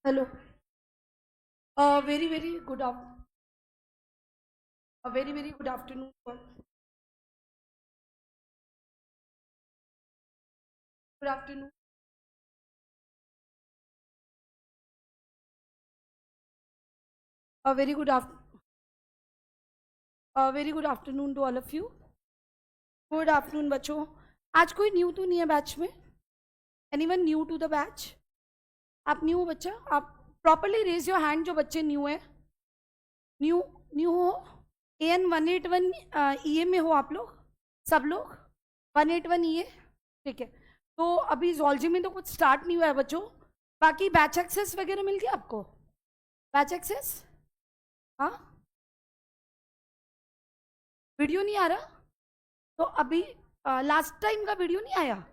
Hello. Very very good a very good afternoon. Good afternoon. A very good after. A very good afternoon to all of you. Good afternoon बच्चों. आज कोई new तो नहीं है batch में? Anyone new to the batch? आप new हो बच्चा? आप प्रॉपरली रेज योर हैंड जो बच्चे न्यू है. न्यू न्यू हो? AN 181 EA में हो आप लोग? सब लोग 181 EA. ठीक है. तो अभी zoology में तो कुछ स्टार्ट नहीं हुआ है बच्चों. बाकी बैच एक्सेस वगैरह मिल गया आपको? Batch access? हाँ, वीडियो नहीं आ रहा? तो अभी लास्ट टाइम का वीडियो नहीं आया?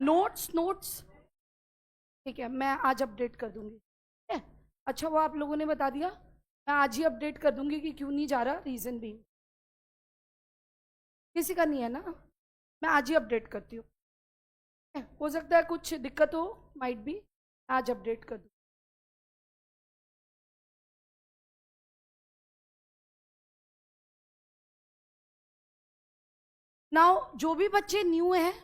नोट्स नोट्स ठीक है, मैं आज अपडेट कर दूंगी. ठीक है, अच्छा वो आप लोगों ने बता दिया. मैं आज ही अपडेट कर दूंगी कि क्यों नहीं जा रहा. रीज़न भी किसी का नहीं है ना, मैं आज ही अपडेट करती हूँ. हो सकता है कुछ दिक्कत हो, माइट भी. आज अपडेट कर दूँ. नाउ जो भी बच्चे न्यू हैं,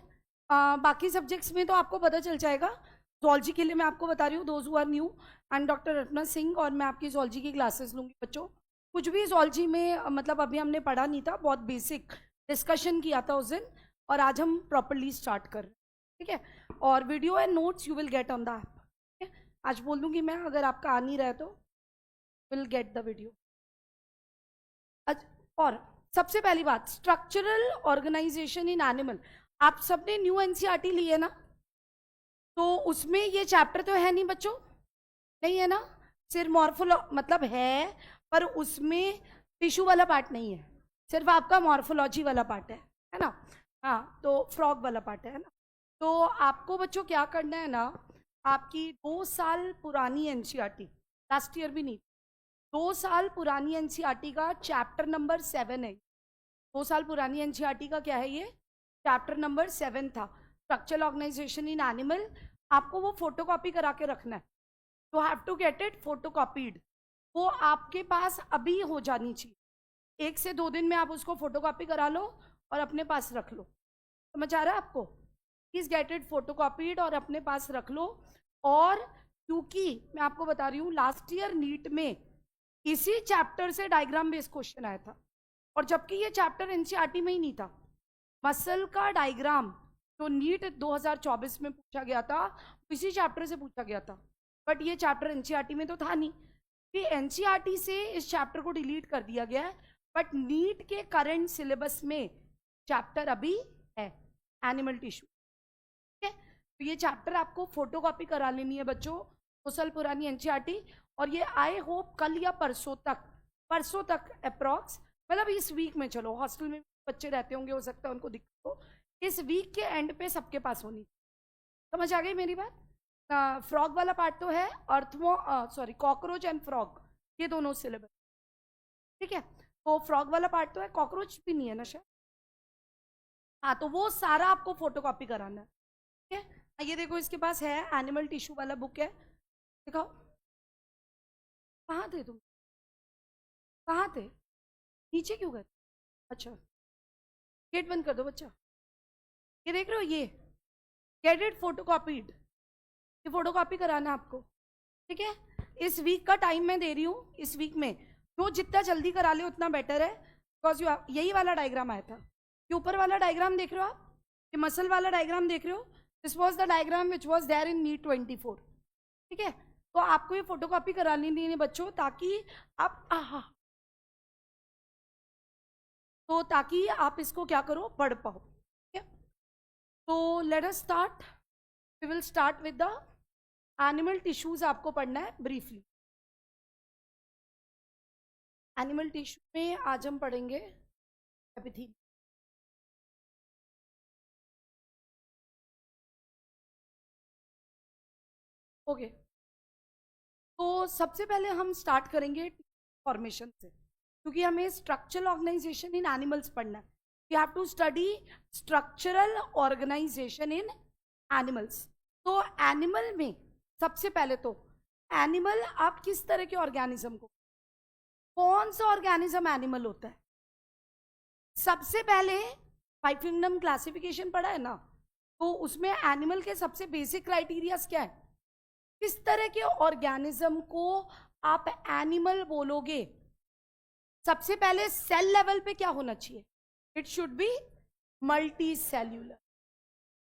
बाकी सब्जेक्ट्स में तो आपको पता चल जाएगा. जूलॉजी के लिए मैं आपको बता रही हूँ, those who are new. And doctor Ratna Singh, और मैं आपकी जूलॉजी की क्लासेस लूँगी बच्चों. कुछ भी जूलॉजी में मतलब अभी हमने पढ़ा नहीं था, बहुत बेसिक डिस्कशन किया था उस दिन, और आज हम प्रॉपरली स्टार्ट कर रहे हैं. ठीक है, और video and notes you will get on the app. ठीक है, आज बोल दूँगी मैं, अगर आपका आ नहीं रहा है तो विल गेट द वीडियो. और सबसे पहली बात, स्ट्रक्चरल ऑर्गेनाइजेशन इन एनिमल. आप सबने न्यू एनसीईआरटी ली है ना? तो उसमें ये चैप्टर तो है नहीं बच्चों? नहीं है ना? सिर्फ मॉर्फोलॉ मतलब है, पर उसमें टिश्यू वाला पार्ट नहीं है. सिर्फ आपका मॉर्फोलॉजी वाला पार्ट है ना? हाँ, तो फ्रॉग वाला पार्ट है ना? तो आपको बच्चों क्या करना है ना, आपकी 2 साल पुरानी एनसीईआरटी, लास्ट ईयर भी नहीं, 2 साल पुरानी एनसीईआरटी का चैप्टर नंबर 7 है. 2 साल पुरानी एनसीईआरटी का क्या है ये? चैप्टर नंबर 7 था, स्ट्रक्चरल ऑर्गेनाइजेशन इन एनिमल. आपको वो फोटो कॉपी करा के रखना है. तो have to get it photo copied. वो आपके पास अभी हो जानी चाहिए. 1 से 2 दिन में आप उसको फोटो कॉपी करा लो और अपने पास रख लो. समझ आ रहा है आपको? Please get it photo copied और अपने पास रख लो. और क्योंकि मैं आपको बता रही हूँ, लास्ट ईयर नीट में इसी चैप्टर से डायग्राम बेस्ड क्वेश्चन आया था, और जबकि ये चैप्टर एनसीईआरटी में ही नहीं था. मसल का डायग्राम जो नीट 2024 में पूछा गया था, इसी चैप्टर से पूछा गया था. बट ये चैप्टर एनसीईआरटी में तो था नहीं, फिर एनसीईआरटी से इस चैप्टर को डिलीट कर दिया गया है. बट नीट के करंट सिलेबस में चैप्टर अभी है, एनिमल टिश्यू. ठीक है, तो ये चैप्टर आपको फोटो कॉपी करा लेनी है बच्चों, 2 साल पुरानी एनसीईआरटी. और ये आई होप कल या परसों तक अप्रॉक्स, मतलब इस वीक में, चलो हॉस्टल में बच्चे रहते होंगे, हो सकता है उनको दिक्कत हो, इस वीक के एंड पे सबके पास होनी. समझ आ गई मेरी बात? फ्रॉग वाला पार्ट तो है, अर्थमो सॉरी कॉकरोच एंड फ्रॉग, ये दोनों सिलेबस. ठीक है, तो फ्रॉग वाला पार्ट तो है, कॉकरोच भी नहीं है ना शायद. हाँ, तो वो सारा आपको फोटो कॉपी कराना है. ठीक है, ये देखो इसके पास है, एनिमल टिश्यू वाला बुक है. दिखाओ, कहाँ थे तुम? कहाँ थे? नीचे क्यों गए? अच्छा, गेट बंद कर दो बच्चा. ये देख रहे हो, ये गेट इट फोटो कॉपीड, ये फोटो कॉपी कराना है आपको. ठीक है, इस वीक का टाइम मैं दे रही हूँ. इस वीक में जो जितना जल्दी करा ले उतना बेटर है, बिकॉज यही वाला डायग्राम आया था. ये ऊपर वाला डायग्राम देख रहे हो आप, ये मसल वाला डायग्राम देख रहे हो, this was the diagram which was there in NEET 24. ठीक है, तो आपको ये फोटो कॉपी करा लेनी है बच्चों, ताकि आप तो ताकि आप इसको क्या करो, पढ़ पाओ. ठीक है, तो let us start. We will start with the animal tissues. आपको पढ़ना है ब्रीफली. एनिमल टिश्यू में आज हम पढ़ेंगे एपिथीलियम. ओके, तो सबसे पहले हम स्टार्ट करेंगे फॉर्मेशन से, क्योंकि हमें स्ट्रक्चरल ऑर्गेनाइजेशन इन एनिमल्स पढ़ना है. You have to study structural organisation in animals. तो एनिमल में सबसे पहले तो एनिमल आप किस तरह के ऑर्गेनिज्म को, कौन सा ऑर्गेनिज्म एनिमल होता है? सबसे पहले फाइव किंगडम क्लासिफिकेशन पढ़ा है ना, तो उसमें एनिमल के सबसे बेसिक क्राइटेरियाज क्या है? किस तरह के ऑर्गेनिज्म को आप एनिमल बोलोगे? सबसे पहले सेल लेवल पे क्या होना चाहिए? It should be multi cellular.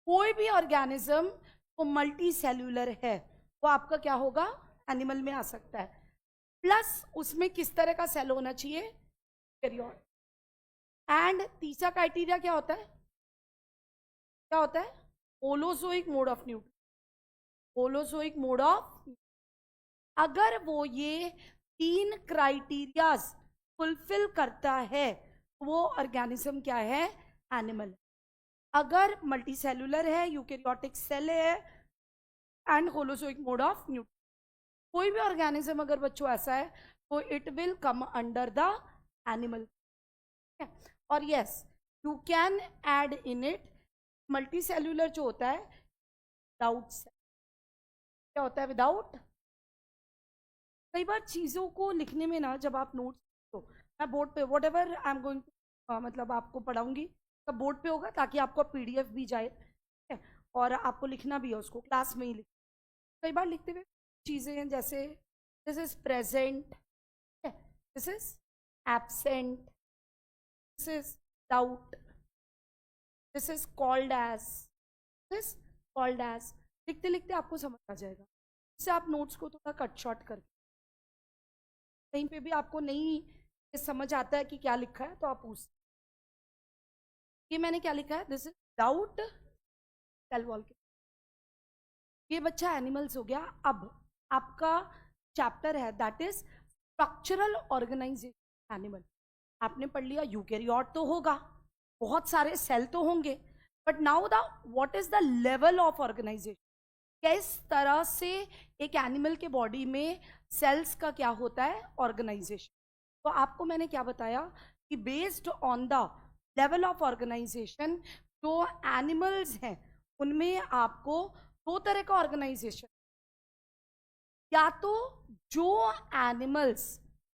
कोई भी ऑर्गेनिज्म वो मल्टी सेल्यूलर है वो आपका क्या होगा? एनिमल में आ सकता है। प्लस उसमें किस तरह का सेल होना चाहिए? यूकेरियोट। एंड तीसरा क्राइटेरिया क्या होता है? क्या होता है? Holozoic mode of nutrition. Holozoic mode of, अगर वो ये 3 क्राइटेरियाज फुलफिल करता है वो ऑर्गेनिज्म क्या है? एनिमल। अगर मल्टीसेल्युलर है, यूकेरियोटिक सेल है and holozoic mode of nutrition, कोई भी ऑर्गेनिज्म अगर बच्चों ऐसा है तो it will come under the animal. और yes, you can add in it multicellular जो होता है विदाउट सेल। क्या होता है विदाउट? कई बार चीज़ों को लिखने में ना, जब आप नोट्स तो मैं बोर्ड पे whatever I am going to मतलब आपको पढ़ाऊंगी तब बोर्ड पे होगा ताकि आपको पीडीएफ भी जाए, ठीक है, और आपको लिखना भी है उसको क्लास में ही लिख। कई बार लिखते हुए चीज़ें हैं जैसे this is present, this is absent, this is doubt, this is called as, this called as. लिखते लिखते आपको समझ आ जाएगा। इससे आप नोट्स को थोड़ा कट शॉर्ट करके, कहीं पे भी आपको नहीं समझ आता है कि क्या लिखा है तो आप पूछ, ये मैंने क्या लिखा है? This is doubt cell wall के। ये बच्चा एनिमल्स हो गया। अब आपका चैप्टर है that is structural organisation animal. आपने पढ़ लिया यूकेरियोट तो होगा, बहुत सारे सेल तो होंगे, but now the what is the level of organisation? किस तरह से एक एनिमल के बॉडी में सेल्स का क्या होता है? ऑर्गेनाइजेशन। तो आपको मैंने क्या बताया कि based on the level of organisation जो एनिमल्स हैं उनमें आपको 2 तरह का ऑर्गेनाइजेशन, या तो जो एनिमल्स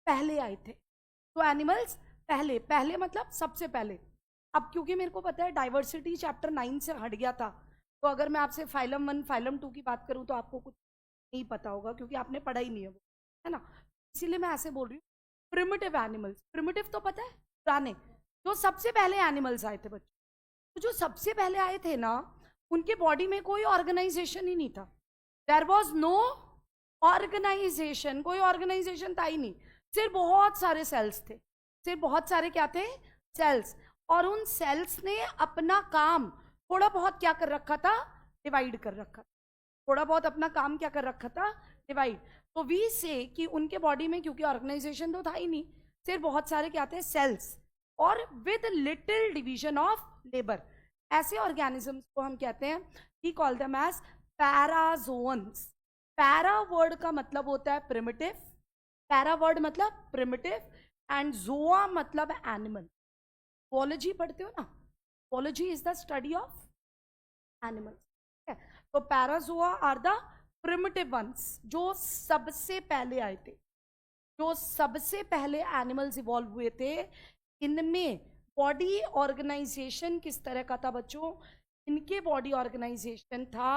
पहले आए थे, तो एनिमल्स पहले पहले मतलब सबसे पहले। अब क्योंकि मेरे को पता है डाइवर्सिटी चैप्टर 9 से हट गया था, तो अगर मैं आपसे फाइलम 1 फाइलम 2 की बात करूं तो आपको कुछ नहीं पता होगा क्योंकि आपने पढ़ा ही नहीं है वो, है ना। इसीलिए मैं ऐसे बोल रही हूँ। प्रिमिटिव एनिमल्स, प्रिमिटिव तो पता है पुराने, जो सबसे पहले एनिमल्स आए थे बच्चों, तो जो सबसे पहले आए थे ना उनके बॉडी में कोई ऑर्गेनाइजेशन ही नहीं था। देयर वॉज नो ऑर्गेनाइजेशन, कोई ऑर्गेनाइजेशन था ही नहीं, सिर्फ बहुत सारे सेल्स थे, सिर्फ बहुत सारे क्या थे? सेल्स। और उन सेल्स ने अपना काम थोड़ा बहुत क्या कर रखा था? डिवाइड कर रखा। थोड़ा बहुत अपना काम क्या कर रखा था? डिवाइड। तो वी से कि उनके बॉडी में क्योंकि ऑर्गेनाइजेशन तो था ही नहीं, सिर्फ बहुत सारे क्या थे? सेल्स, और with little division of labour. ऐसे ऑर्गेनिजम्स को हम कहते हैं, we call them as parazoans. Para word का मतलब होता है प्रिमिटिव, पैरा वर्ड मतलब प्रिमिटिव, एंड जोआ मतलब एनिमल। zoology पढ़ते हो ना, zoology is the study of animals. तो parazoa are the primitive ones, जो सबसे पहले आए थे, जो सबसे पहले एनिमल्स इवॉल्व हुए थे। इनमें बॉडी ऑर्गेनाइजेशन किस तरह का था बच्चों? इनके बॉडी ऑर्गेनाइजेशन था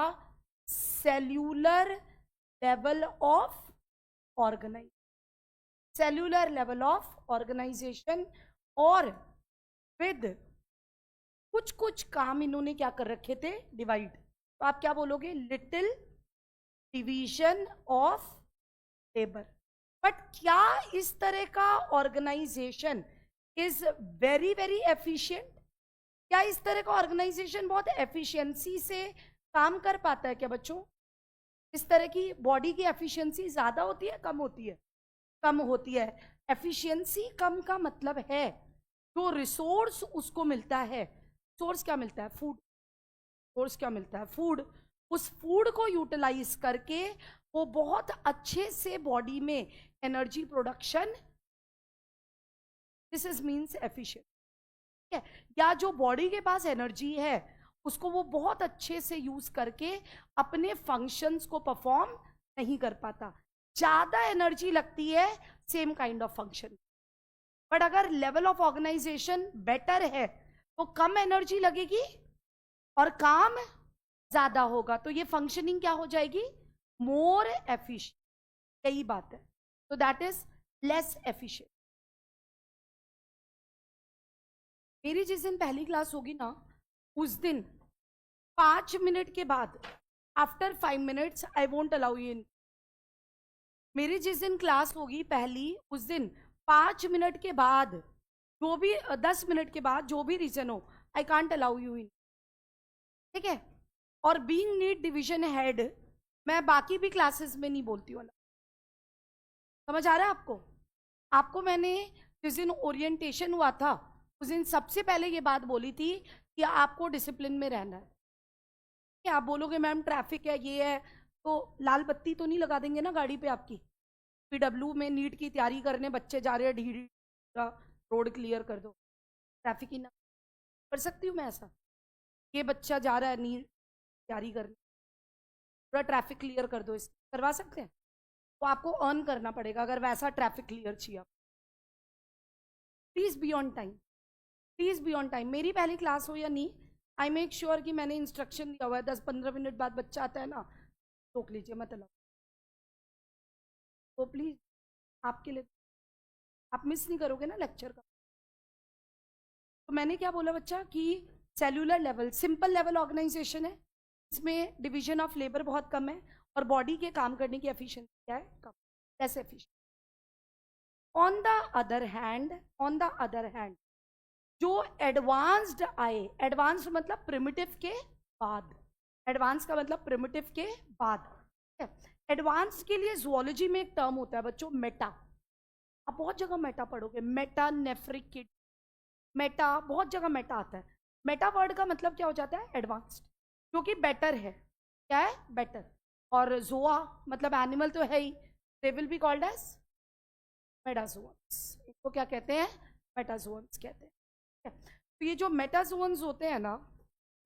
cellular level of organisation, cellular level of organisation, और विद कुछ कुछ काम इन्होंने क्या कर रखे थे? डिवाइड। तो आप क्या बोलोगे? Little division of labour. But क्या इस तरह का organisation is very very efficient? क्या इस तरह का ऑर्गेनाइजेशन बहुत एफिशिएंसी से काम कर पाता है क्या बच्चों? इस तरह की बॉडी की एफिशिएंसी ज्यादा होती है, कम होती है? कम होती है। एफिशिएंसी कम का मतलब है जो रिसोर्स उसको मिलता है, सोर्स क्या मिलता है? फूड। सोर्स क्या मिलता है? फूड। उस फूड को यूटिलाइज करके वो बहुत अच्छे से बॉडी में energy production, this is means efficient, ठीक है। या जो बॉडी के पास एनर्जी है उसको वो बहुत अच्छे से यूज करके अपने फंक्शंस को परफॉर्म नहीं कर पाता, ज्यादा एनर्जी लगती है same kind of function. But अगर लेवल ऑफ ऑर्गेनाइजेशन बेटर है तो कम एनर्जी लगेगी और काम ज्यादा होगा, तो ये फंक्शनिंग क्या हो जाएगी, मोर एफिशिएंट। यही बात है, तो दैट इज लेस एफिशिएंट। मेरी जिस दिन पहली क्लास होगी ना, उस दिन 5 मिनट के बाद, after 5 minutes I won't allow you in. मेरी जिस दिन क्लास होगी पहली, उस दिन 5 मिनट के बाद, जो भी 10 मिनट के बाद, जो भी रीजन हो, I can't allow you in, ठीक है। और बीइंग नीट डिवीजन हेड, मैं बाकी भी क्लासेस में नहीं बोलती हूँ। समझ आ रहा है आपको? आपको मैंने जिस दिन ओरिएंटेशन हुआ था उस दिन सबसे पहले ये बात बोली थी कि आपको डिसिप्लिन में रहना है। आप बोलोगे मैम ट्रैफिक है, ये है, तो लाल बत्ती तो नहीं लगा देंगे ना गाड़ी पे आपकी। पीडब्ल्यू में नीट की तैयारी करने बच्चे जा रहे हैं, ढीढ़ी रोड क्लियर कर दो, ट्रैफिक ही ना कर सकती हूँ मैं ऐसा? ये बच्चा जा रहा है नीट तैयारी करने, पूरा ट्रैफिक क्लियर कर दो, इस करवा सकते हैं? तो आपको अर्न करना पड़ेगा अगर वैसा ट्रैफिक क्लियर चाहिए। Please be on time, please be on time. मेरी पहली क्लास हो या नहीं, आई मेक श्योर कि मैंने इंस्ट्रक्शन दिया हुआ है, 10-15 मिनट बाद बच्चा आता है ना, रोक लीजिए, मत अलाउ। तो प्लीज आपके लिए, आप मिस नहीं करोगे ना लेक्चर का। तो मैंने क्या बोला बच्चा कि cellular level simple level organisation है, इसमें डिवीजन ऑफ लेबर बहुत कम है और बॉडी के काम करने की एफिशिएंसी क्या है, कम, less efficient. On the other hand, जो एडवांस्ड आए, एडवांस्ड मतलब प्रिमिटिव के बाद, एडवांस का मतलब प्रिमिटिव के बाद। एडवांस के लिए जुओलॉजी में एक टर्म होता है बच्चों, मेटा। आप बहुत जगह मेटा पढ़ोगे, मेटा नेफ्रिक किड, मेटा, बहुत जगह मेटा आता है। मेटा वर्ड का मतलब क्या हो जाता है, एडवांस्ड, जो कि बेटर है। क्या है, बेटर। और जोआ मतलब एनिमल तो है ही, they will be called as metazoans. इनको क्या कहते हैं, मेटाजोन्स कहते हैं। तो ये जो मेटाजोन्स होते हैं ना,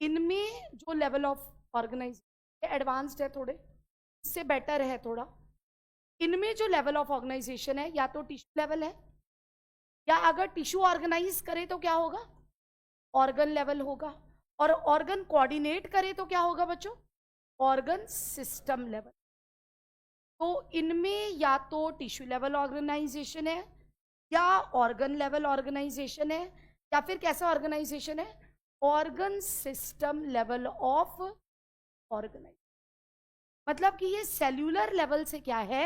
इनमें जो लेवल ऑफ ऑर्गेनाइजेशन एडवांस्ड है थोड़े, इससे बेटर है थोड़ा। इनमें जो लेवल ऑफ ऑर्गेनाइजेशन है या तो टिश्यू लेवल है, या अगर टिश्यू ऑर्गेनाइज करे तो क्या होगा, ऑर्गन लेवल होगा, और ऑर्गन कोऑर्डिनेट करे तो क्या होगा बच्चों, ऑर्गन सिस्टम लेवल। तो इनमें या तो टिश्यू लेवल ऑर्गेनाइजेशन है, या ऑर्गन लेवल ऑर्गेनाइजेशन है, या फिर कैसा ऑर्गेनाइजेशन है, organ system level of organisation. मतलब कि ये सेल्यूलर लेवल से क्या है,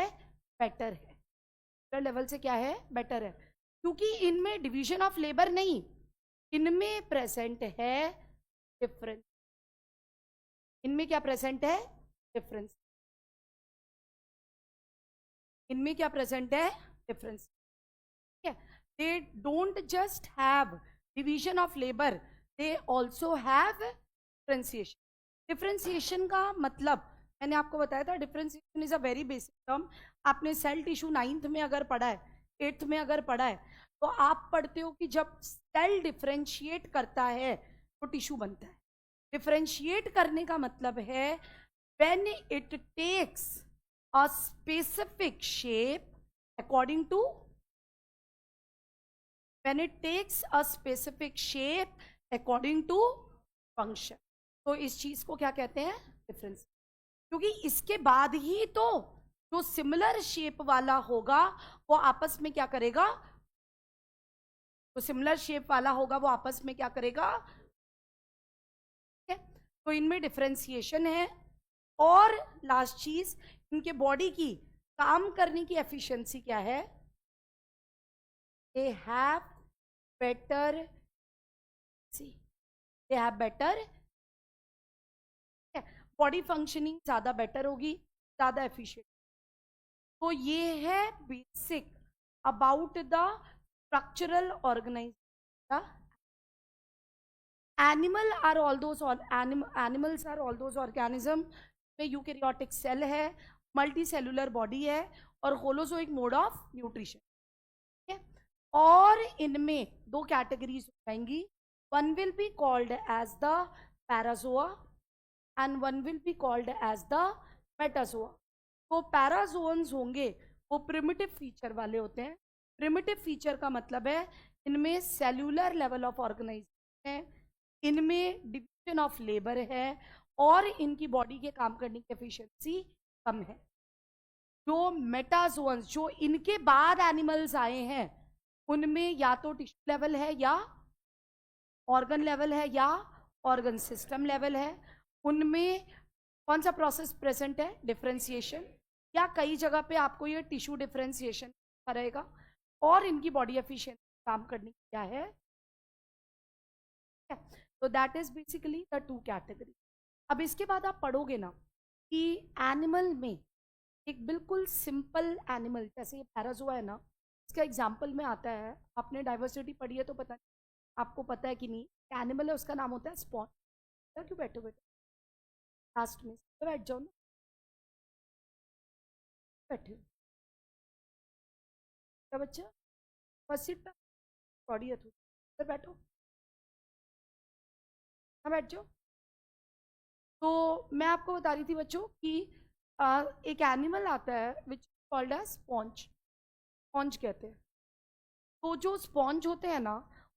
बेटर है। सेल्यूलर लेवल से क्या है, बेटर है, क्योंकि इनमें डिवीजन ऑफ लेबर नहीं, इनमें प्रेजेंट है डिफरेंस। इनमें क्या प्रेजेंट है, डिफरेंस। इनमें क्या प्रेजेंट है, डिफरेंस। ठीक है, they don't just have division of labour, they also have differentiation. Differentiation का मतलब मैंने आपको बताया था, differentiation is a very basic term. आपने सेल टिश्यू 9th में अगर पढ़ा है, 8th में अगर पढ़ा है, तो आप पढ़ते हो कि जब सेल डिफरेंशिएट करता है तो टिश्यू बनता है। डिफरेंशिएट करने का मतलब है when it takes a specific shape according to, when it takes a specific shape according to function. तो इस चीज को क्या कहते हैं, डिफरेंस। क्योंकि इसके बाद ही तो जो सिमिलर शेप वाला होगा वो आपस में क्या करेगा, तो सिमिलर शेप वाला होगा वो आपस में क्या करेगा। तो इनमें डिफरेंशिएशन है। और लास्ट चीज, इनके बॉडी की काम करने की एफिशिएंसी क्या है, they have better, they have better, body functioning ज्यादा बेटर होगी, ज्यादा एफिशिएंट। तो ये है basic about the structural organisation. Animal are all those, animals are all those organism में यूकैरियोटिक सेल है, मल्टी सेलुलर बॉडी है और होलोजोइक मोड ऑफ न्यूट्रिशन। ठीक है, और इनमें दो कैटेगरीज हो जाएंगी, one will be called as the Parazoa and one will be called as the Metazoa. तो पैराजोन्स होंगे वो प्रिमिटिव फीचर वाले होते हैं। प्रिमिटिव फीचर का मतलब है इनमें सेल्यूलर लेवल ऑफ ऑर्गेनाइजेशन है, इनमें डिवीजन ऑफ लेबर है और इनकी बॉडी के काम करने की एफिशिएंसी कम है। जो मेटाजोन्स, जो इनके बाद एनिमल्स आए हैं, उनमें या तो टिश्यू लेवल है या ऑर्गन लेवल है या ऑर्गन सिस्टम लेवल है। उनमें कौन सा प्रोसेस प्रेजेंट है? डिफरेंशिएशन, या कई जगह पे आपको ये टिश्यू डिफरेंशिएशन रहेगा। और इनकी बॉडी एफिशिएंसी काम करने की क्या है? तो that is basically the two category. अब इसके बाद आप पढ़ोगे ना कि एनिमल में एक बिल्कुल सिंपल एनिमल, जैसे ये पैराजोआ है ना, इसका एग्जाम्पल में आता है, आपने डाइवर्सिटी पढ़ी है तो पता नहीं आपको पता है कि नहीं, एनिमल है उसका नाम होता है स्पॉन। क्यों बैठो बेटा, लास्ट में तो बैठ जाओ ना, बैठे हो क्या बच्चा? फर्स्ट सीट पे बॉडी है, उधर बैठो, हाँ बैठ जाओ। तो मैं आपको बता रही थी बच्चों कि एक एनिमल आता है which called as sponge, sponge कहते हैं। तो जो स्पॉन्ज होते हैं ना,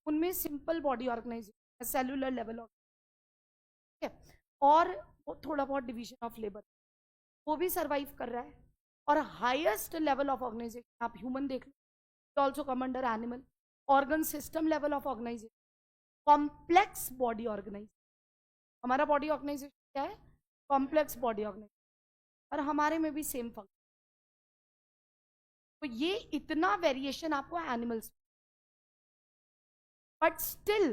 उनमें simple body organization, cellular level of, ठीक है, और वो थोड़ा बहुत डिवीजन ऑफ लेबर, वो भी सर्वाइव कर रहा है। और हाईएस्ट लेवल ऑफ ऑर्गेनाइजेशन आप ह्यूमन देख लो, also come under animal. Organ system level of organization, complex body organization. हमारा बॉडी ऑर्गेनाइजेशन क्या है? कॉम्प्लेक्स बॉडी ऑर्गेनाइजेशन, और हमारे में भी सेम फंक्शन। तो ये इतना वेरिएशन आपको animals, but still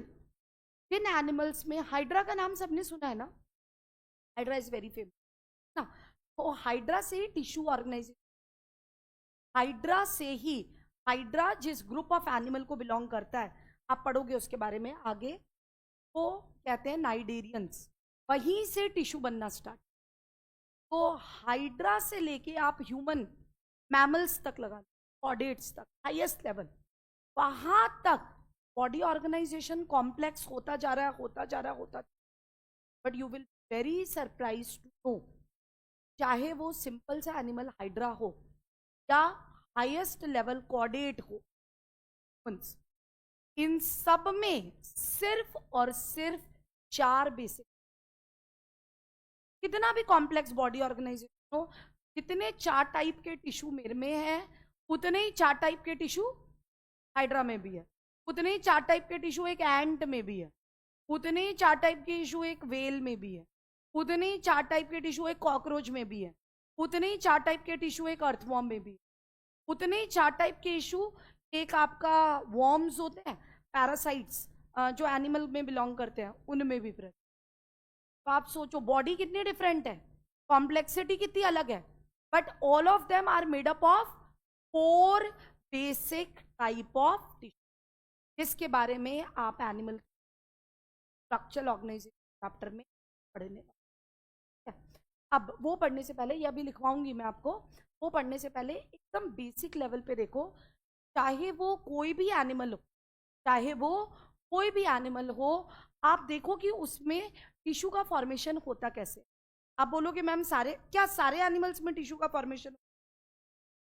in animals में हाइड्रा का नाम सबने सुना है ना, हाइड्रा इज वेरी फेमस ना। तो हाइड्रा से ही टिश्यू ऑर्गेनाइजेशन, हाइड्रा से ही, हाइड्रा जिस ग्रुप ऑफ एनिमल को बिलोंग करता है, आप पढ़ोगे उसके बारे में आगे, वो कहते हैं नाइडेरियंस, वहीं से टिश्यू बनना स्टार्ट। तो हाइड्रा से लेके आप ह्यूमन मैमल्स तक लगा, कॉर्डेट्स तक, हाईएस्ट लेवल, वहां तक बॉडी ऑर्गेनाइजेशन कॉम्प्लेक्स होता जा रहा है, होता जा रहा है, होता। But you will very surprise to know, चाहे वो सिंपल सा एनिमल हाइड्रा हो या हाईएस्ट लेवल कॉर्डेट हो, इन सब में सिर्फ और सिर्फ 4 बेसिक, कितना भी कॉम्प्लेक्स बॉडी ऑर्गेनाइजेशन हो, जितने 4 टाइप के टिश्यू मेरे में है, उतने ही 4 टाइप के टिश्यू हाइड्रा में भी है, उतने ही 4 टाइप के टिश्यू एक एंट में भी है, उतने ही 4 टाइप के टिश्यू एक वेल में भी है, उतने ही 4 टाइप के टिश्यू एक कॉकरोच में भी है, उतने ही 4 टाइप के टिश्यू एक अर्थवॉर्म में भी है, उतने ही 4 टाइप के टिश्यू एक आपका वॉर्म्स होते हैं, पैरासाइट्स, जो एनिमल में बिलोंग करते हैं, उनमें भी प्रेजेंट। तो आप सोचो बॉडी कितनी डिफरेंट है, कॉम्प्लेक्सिटी कितनी अलग है, but all of them are made up of 4 basic type of tissue, जिसके बारे में आप एनिमल स्ट्रक्चरल ऑर्गेनाइजेशन चैप्टर में पढ़ने वाले। अब वो पढ़ने से पहले, ये अभी लिखवाऊंगी मैं आपको, वो पढ़ने से पहले एकदम बेसिक लेवल पे देखो, चाहे वो कोई भी एनिमल हो, चाहे वो कोई भी एनिमल हो, आप देखो कि उसमें टिश्यू का फॉर्मेशन होता कैसे। आप बोलोगे मैम सारे, क्या सारे एनिमल्स में टिश्यू का फॉर्मेशन,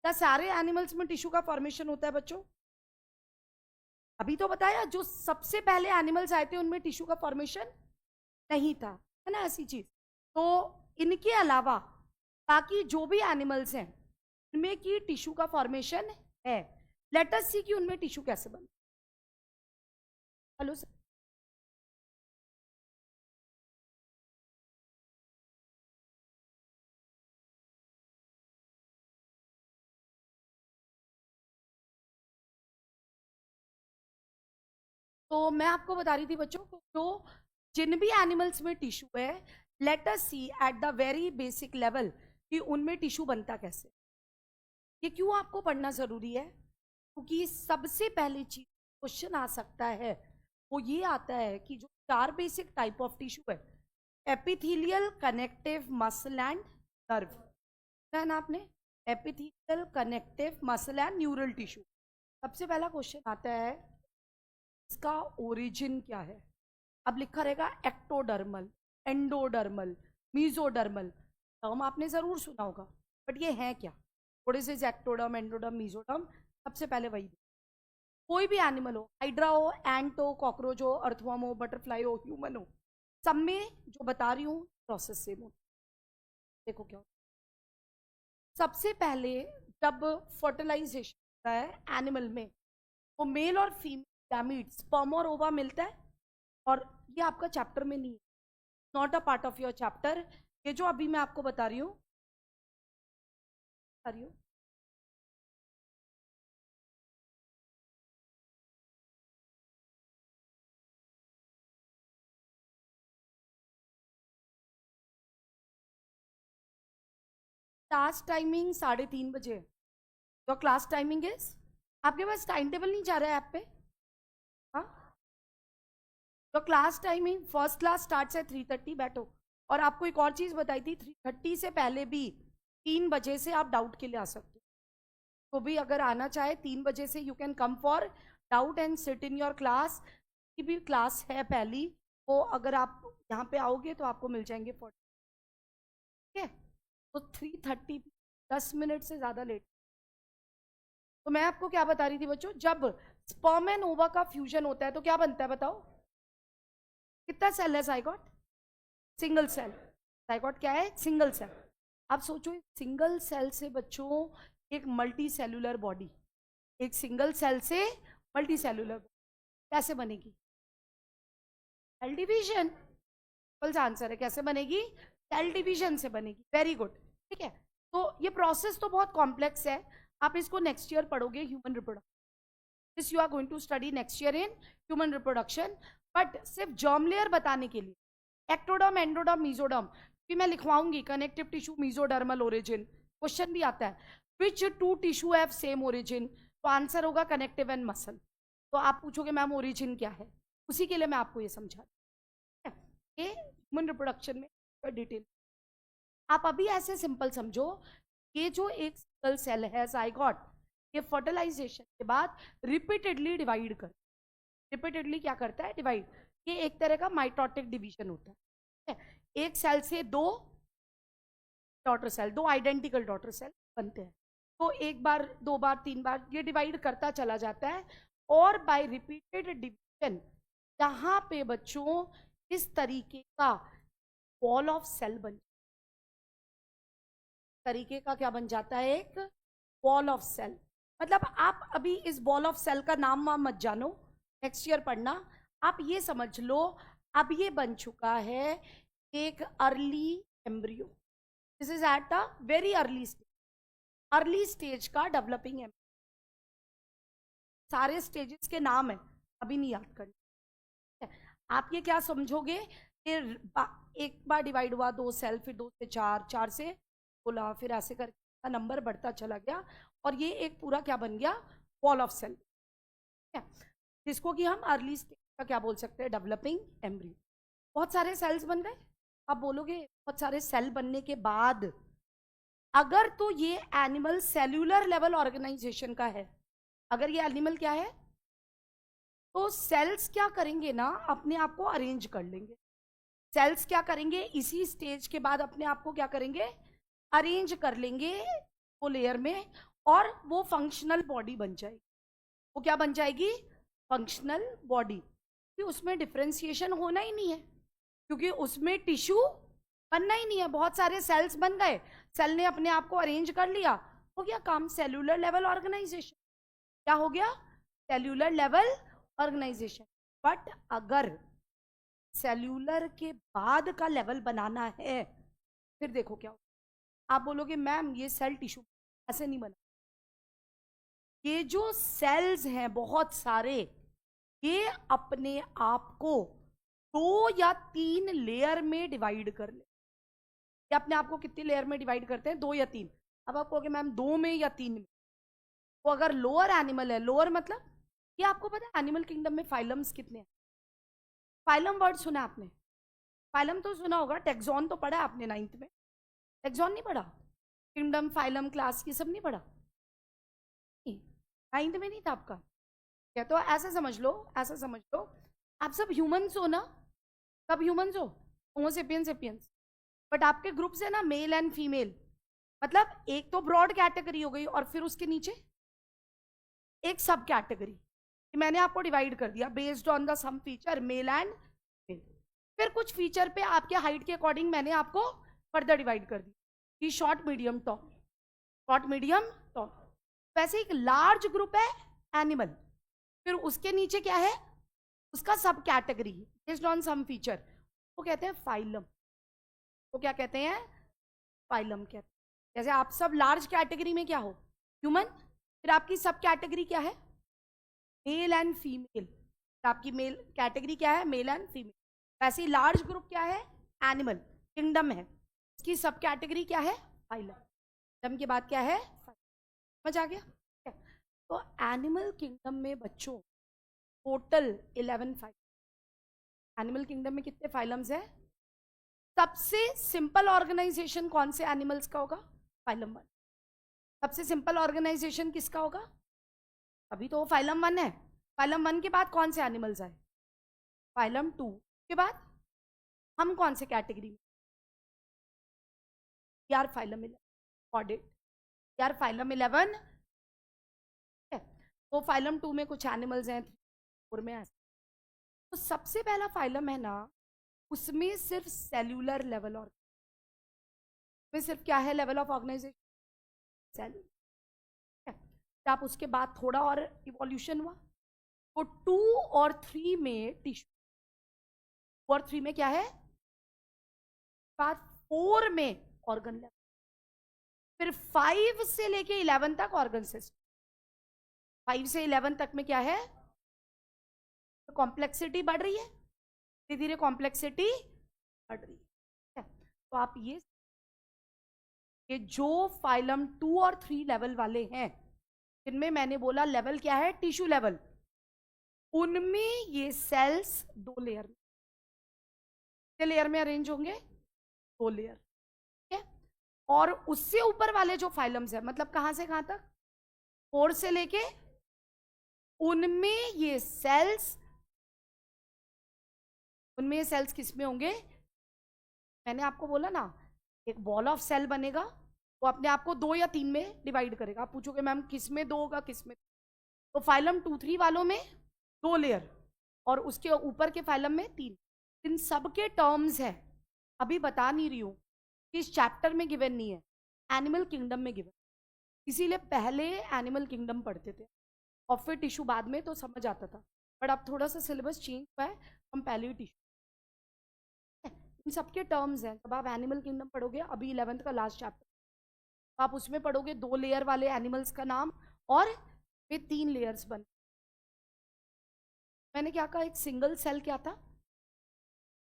क्या सारे एनिमल्स में टिश्यू का फॉर्मेशन होता है बच्चों? अभी तो बताया, जो सबसे पहले एनिमल्स आए थे उनमें टिश्यू का फॉर्मेशन नहीं था, है ना, ऐसी चीज। तो इनके अलावा बाकी जो भी एनिमल्स हैं, उनमें की टिश्यू का फॉर्मेशन है। लेट अस सी कि उनमें टिश्यू कैसे बनता। हेलो सर, तो मैं आपको बता रही थी बच्चों को, तो जिन भी एनिमल्स में टिश्यू है, let us see at the very basic level कि उनमें टिश्यू बनता कैसे। ये क्यों आपको पढ़ना जरूरी है? क्योंकि सबसे पहली चीज क्वेश्चन आ सकता है वो ये आता है कि जो 4 बेसिक टाइप ऑफ टिश्यू है, epithelial, connective, muscle and nerve, है ना आपने, epithelial, connective, muscle and neural tissue. सबसे पहला क्वेश्चन आता है इसका ओरिजिन क्या है। अब लिखा रहेगा एक्टोडर्मल, एंडोडर्मल, मीजोडर्मल, टर्म आपने जरूर सुना होगा, बट ये है क्या, थोड़े से एक्टोडर्म, एंडोडर्म, मीजोडर्म, सबसे पहले वही। कोई भी एनिमल हो, हाइड्रा हो, एंट हो, कॉकरोच हो, अर्थवर्म हो, बटरफ्लाई हो, ह्यूमन हो, सब में जो बता रही हूँ प्रोसेस सेम हो। देखो क्या होता है। सबसे पहले जब फर्टिलाइजेशन होता है एनिमल में, तो मेल और फीमेल गैमीट, स्पर्म और ओवा मिलता है। और ये आपका चैप्टर में नहीं है, not a part of your chapter. ये जो अभी मैं आपको बता रही हूँ, क्लास टाइमिंग 3:30 बजे। योर क्लास टाइमिंग इज, आपके पास टाइम टेबल नहीं जा रहा है ऐप पे? हाँ, तो class timing, first class start है 3:30, बैठो। और आपको एक और चीज बताई थी, 3:30 से पहले भी 3 बजे से आप डाउट के लिए आ सकते हो। तो भी अगर आना चाहे 3 बजे से, you can come for doubt and sit in your class. की भी क्लास है पहली, वो अगर आप यहाँ पे आओगे तो आपको मिल जाएंगे 40। ठीक है, तो 3:30, 10 मिनट से ज्यादा लेट। तो मैं आपको क्या बता रही थी बच्चों, जब स्पर्म एंड ओवा का फ्यूजन होता है तो क्या बनता है बताओ? कितना सेल है जाइगोट? Single cell. जाइगोट क्या है? Single cell. आप सोचो, सिंगल सेल से बच्चों एक मल्टी सेलुलर बॉडी, एक सिंगल सेल से मल्टी सेलुलर कैसे बनेगी? Cell division. सिंपल सा आंसर है, कैसे बनेगी? सेल डिवीजन से बनेगी। Very good. ठीक है, तो ये प्रोसेस तो बहुत कॉम्प्लेक्स है, आप इसको नेक्स्ट ईयर पढ़ोगे, human reproduction. This you are going to study next year in human reproduction. But सिर्फ जर्म लेयर बताने के लिए, एक्टोडर्म, एंडोडर्म, मीजोडर्म, कि मैं लिखवाऊंगी connective tissue mesodermal origin, question भी आता है which two tissue have same origin, तो आंसर होगा कनेक्टिव एंड मसल। तो आप पूछोगे मैम ओरिजिन क्या है, उसी के लिए मैं आपको ये समझा रही हूँ। ये ह्यूमन रिप्रोडक्शन में डिटेल आप अभी ऐसे सिंपल समझो, ये जो एक सिंगल सेल है जाइगोट, ये फर्टिलाइजेशन के बाद रिपीटेडली डिवाइड कर, रिपीटेडली क्या करता है? डिवाइड। ये एक तरह का माइटोटिक डिवीजन होता है। एक सेल से दो डॉटर सेल, दो आइडेंटिकल डॉटर सेल बनते हैं। तो एक बार, दो बार, तीन बार ये डिवाइड करता चला जाता है। और बाय रिपीटेड डिवीजन, यहाँ पे बच्चों इस तरीके का वॉल ऑफ सेल बन, तरीके का क्या बन जाता है? एक वॉल ऑफ सेल। मतलब आप अभी इस वॉल ऑफ सेल का नाम वाम मत जानो, नेक्स्ट ईयर पढ़ना। आप ये समझ लो, अब ये बन चुका है एक early embryo. This is at a very early stage का डेवलपिंग एम्ब्रियो। सारे स्टेजेस के नाम है, अभी नहीं याद करना। आप ये क्या समझोगे, फिर एक बार डिवाइड हुआ 2 सेल, फिर 2 से 4, 4 से 16, फिर ऐसे करके नंबर बढ़ता चला गया, और ये एक पूरा क्या बन गया? वॉल ऑफ सेल, जिसको कि हम अर्ली स्टेज का क्या बोल सकते हैं? Developing embryo. बहुत सारे सेल्स बन गए। आप बोलोगे बहुत सारे सेल बनने के बाद, अगर तो ये एनिमल सेल्यूलर लेवल ऑर्गेनाइजेशन का है, अगर ये एनिमल क्या है, तो सेल्स क्या करेंगे ना, अपने आप को अरेंज कर लेंगे। सेल्स क्या करेंगे, इसी स्टेज के बाद अपने आप को क्या करेंगे? अरेंज कर लेंगे वो लेयर में, और वो फंक्शनल बॉडी बन जाएगी। वो क्या बन जाएगी? Functional body. उसमें डिफरेंशिएशन होना ही नहीं है, क्योंकि उसमें टिश्यू बनना ही नहीं है। बहुत सारे सेल्स बन गए, सेल ने अपने आप को अरेंज कर लिया, हो गया काम सेल्यूलर लेवल ऑर्गेनाइजेशन। क्या हो गया? Cellular level organization. बट अगर सेल्यूलर के बाद का लेवल बनाना है, फिर देखो क्या हो। आप बोलोगे मैम ये सेल टिश्यू, ऐसे नहीं बना। ये जो सेल्स हैं बहुत सारे, ये अपने आप को 2 या 3 लेयर में डिवाइड कर ले। ये अपने आप को कितनी लेयर में डिवाइड करते हैं? 2 या 3। अब आप कहोगे मैम 2 में या 3 में? तो अगर लोअर एनिमल है, लोअर मतलब ये आपको पता है एनिमल किंगडम में फाइलम्स कितने हैं? फाइलम वर्ड सुना आपने? फाइलम तो सुना होगा, टेक्सॉन तो पढ़ा आपने 9th में। टेक्सॉन नहीं पढ़ा? किंगडम, फाइलम, क्लास, ये सब नहीं पढ़ा? 9th में नहीं था आपका क्या? तो ऐसा समझ लो, ऐसा समझ लो, आप सब ह्यूमंस हो ना? कब ह्यूमंस हो? होमो सेपियंस सेपियंस। बट आपके ग्रुप से ना मेल एंड फीमेल, मतलब एक तो ब्रॉड कैटेगरी हो गई और फिर उसके नीचे एक सब कैटेगरी, मैंने आपको डिवाइड कर दिया based on the some feature male and female. फिर कुछ फीचर पे आपके हाइट के अकॉर्डिंग मैंने आपको फर्दर डिवाइड कर दी कि short medium tall, short medium tall. वैसे एक लार्ज ग्रुप है एनिमल, फिर उसके नीचे क्या है, उसका सब category based on some feature, वो कहते हैं फाइलम। वो क्या कहते हैं, फाइलम कहते हैं। जैसे आप सब लार्ज कैटेगरी में क्या हो, ह्यूमन, फिर आपकी सब कैटेगरी क्या है, मेल एंड फीमेल। आपकी मेल कैटेगरी क्या है, मेल एंड फीमेल। वैसे ही लार्ज ग्रुप क्या है, एनिमल किंगडम है, इसकी सब कैटेगरी क्या है, फाइलम। किंगडम के बाद क्या है, समझ आ गया। तो एनिमल किंगडम में बच्चों टोटल 11 फाइलम। एनिमल किंगडम में कितने फाइलम्स है, सबसे सिंपल ऑर्गेनाइजेशन कौन से एनिमल्स का होगा, फाइलम 1। सबसे सिंपल ऑर्गेनाइजेशन किसका होगा, अभी तो फाइलम 1 है। फाइलम 1 के बाद कौन से एनिमल्स आए, फाइलम 2 के बाद हम कौन से कैटेगरी में, यार फाइलम 11 कॉर्डेट, यार फाइलम 11 है। तो फाइलम 2 में कुछ एनिमल्स हैं, 4 में ऐसे। तो सबसे पहला फाइलम है ना, उसमें सिर्फ सेल्यूलर लेवल, और में सिर्फ क्या है, लेवल ऑफ ऑर्गेनाइजेशन सेल्यूलर। आप उसके बाद थोड़ा और इवोल्यूशन हुआ, तो 2 और 3 में टिश्यू, 2 और 3 में क्या है, बाद 4 में ऑर्गन लेवल, फिर 5 से लेके 11 तक ऑर्गन सिस्टम। 5 से 11 तक में क्या है, तो कॉम्प्लेक्सिटी बढ़ रही है, धीरे धीरे कॉम्प्लेक्सिटी बढ़ रही है। तो आप ये जो फाइलम 2 और 3 लेवल वाले हैं, जिनमें मैंने बोला लेवल क्या है, टिश्यू लेवल, उनमें ये सेल्स 2 लेयर में, कितने लेयर में अरेंज होंगे, 2 लेयर, ठीक है। और उससे ऊपर वाले जो फाइलम्स है, मतलब कहां से कहां तक, 4 से लेके, उनमें ये सेल्स किस में होंगे, मैंने आपको बोला ना, एक बॉल ऑफ सेल बनेगा, वो अपने आप को 2 या 3 में डिवाइड करेगा। आप पूछोगे मैम किस में 2 होगा, किस में, तो फाइलम 2-3 वालों में 2 लेयर, और उसके ऊपर के फाइलम में 3। इन सब के टर्म्स है, अभी बता नहीं रही हूं, इस चैप्टर में गिवन नहीं है, एनिमल किंगडम में गिवन, इसीलिए पहले एनिमल किंगडम पढ़ते थे और फिर टिश्यू बाद में, तो समझ आता था। बट अब थोड़ा सा सिलेबस चेंज हुआ है, हम पहले ही टिश्यू, इन सबके टर्म्स हैं। जब आप एनिमल किंगडम पढ़ोगे, अभी 11th का लास्ट चैप्टर, आप उसमें पढ़ोगे 2 लेयर वाले एनिमल्स का नाम, और वे 3 लेयर्स बन। मैंने क्या कहा, एक सिंगल सेल क्या था,